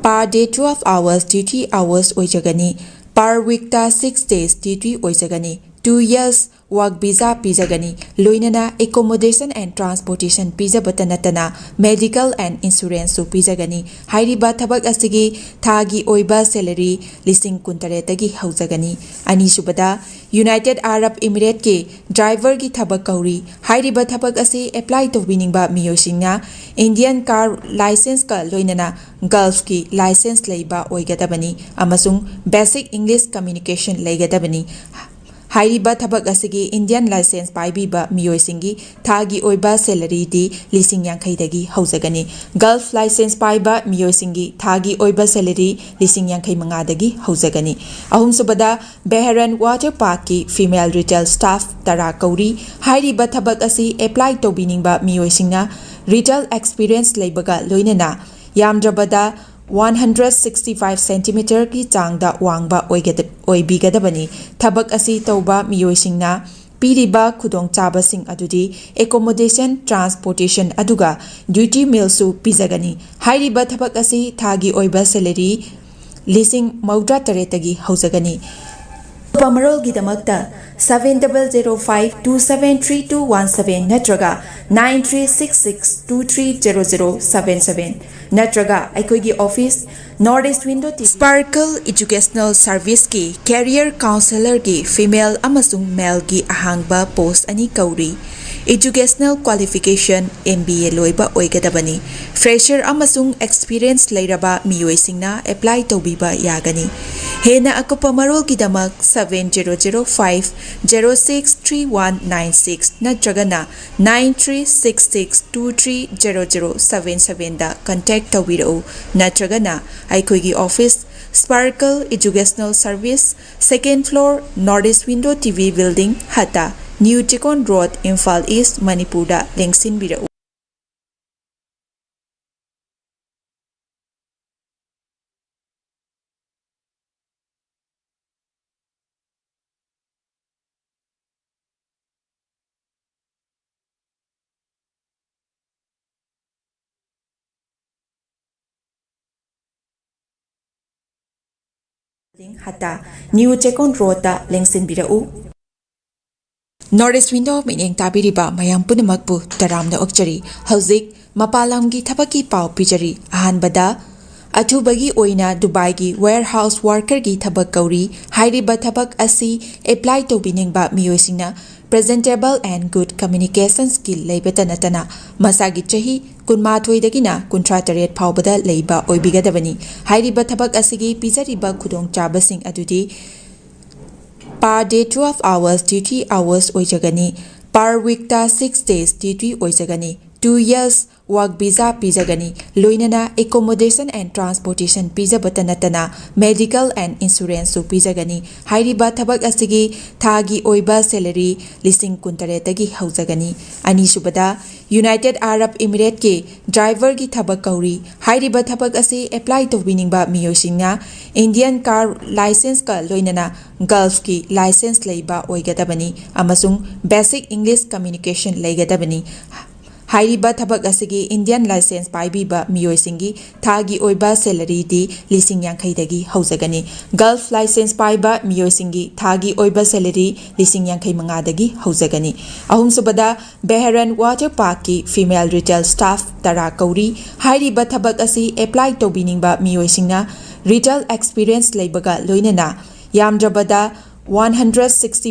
per day 12 hours duty hours oijagani per week ta 6 days duty oijagani 2 years work visa pijagani loinana accommodation and transportation pijabata natana medical and insurance su pijagani hairiba thabak asigi thagi oiba salary lising kuntare tagi haujagani ani subada United Arab Emirates ke driver gi thabak kauri hairiba thabak asi apply to winingba miyosingna Indian car license ka loinana Gulf ki license leiba oigadabani amasung basic English communication leigadabani hairiba thabak asigi Indian license paibiba miyoisingi thagi oiba salary di lising yankhai dagi haujagani Gulf license paiba miyoisingi thagi oiba salary lising yankhai manga dagi haujagani ahum subada Beharan Water Park ki female retail staff tara kauri hairiba thabak asi apply to biningba miyoisingna retail experience leibaga loinana yamdrabada 165 cm ki changda wangba oibigadabani thabak asi tauba miyoisingna piriba khudong chabasing adudi accommodation transportation aduga duty meal su pizagani hairiba thabak asi thagi oiba salary lising maudra taretagi haujagani ꯄꯃꯔꯣꯜꯒꯤꯗꯃꯛꯇ 7005273217 ꯅꯠꯇ꯭ꯔꯒ 9366230077 ꯅꯠꯇ꯭ꯔꯒ ꯑꯩꯈꯣꯏꯒꯤ office North East Window TV Sparkle educational ꯁꯔꯚꯤꯁꯀꯤ career ꯀꯥꯎꯟꯁꯦꯂꯔꯒꯤ female ꯑꯃꯁꯨꯡ ꯃꯦꯜꯒꯤ ꯑꯍꯥꯡꯕ post ꯑꯅꯤ ꯀꯧꯔꯤ Educational qualification MBA loiba oigadabani fresher amasung experience leiraba miyoisingna apply tawbiba yagani hena akupa marol gidamak 7005063196 natragana 9366230077 da contact tawbirau natragana aikhoigi office Sparkle Educational Service second floor Northeast Window TV building Hata New Chikon Road, Imphal East, Manipur da lengsin birau. Hata New Chikon Road da lengsin birau. Northeast Window mining tabiriba mayam punamakpu taramna okchari hauzik mapalamgi thapaki pau pijari ahanbada athubagi oina Dubai gi warehouse worker gi thabak kauri hairiba thabak asi apply to biningba miyoisingna presentable and good communication skill leibeta natana masagi chahi kunmathoi dagina kuntra taret phawbada leiba oibigadabani hairiba thabak asigi pijariba khudong chabasing adudi Per day 12 hours duty hours oijagani. Per week ta 6 days duty oijagani. 2 years work visa pijagani. Loinana accommodation and transportation pija batanatana medical and insurance su pijagani. Hairiba thabak asigi thagi oiba salary lising kuntaretagi haujagani. Ani subada United Arab Emirates ke driver gi thabak kauri. Hairiba thabak asi apply to winingba miyosingna Indian car license ka loinana Gulf ki license leiba oigadabani amasung basic English communication leigadabani. Hairiba thabak asigi Indian license paibiba miyoisingi thagi oiba salary di lising yankhaidagi haujagani. Gulf license paiba miyoisingi thagi oiba salary lising yankhai mangadagi haujagani. Ahum subada Beharan Water Park ki female retail staff tara kauri. Hairiba thabak asi apply to biningba miyoisingna retail experience leibaga loinana yamdrabada 160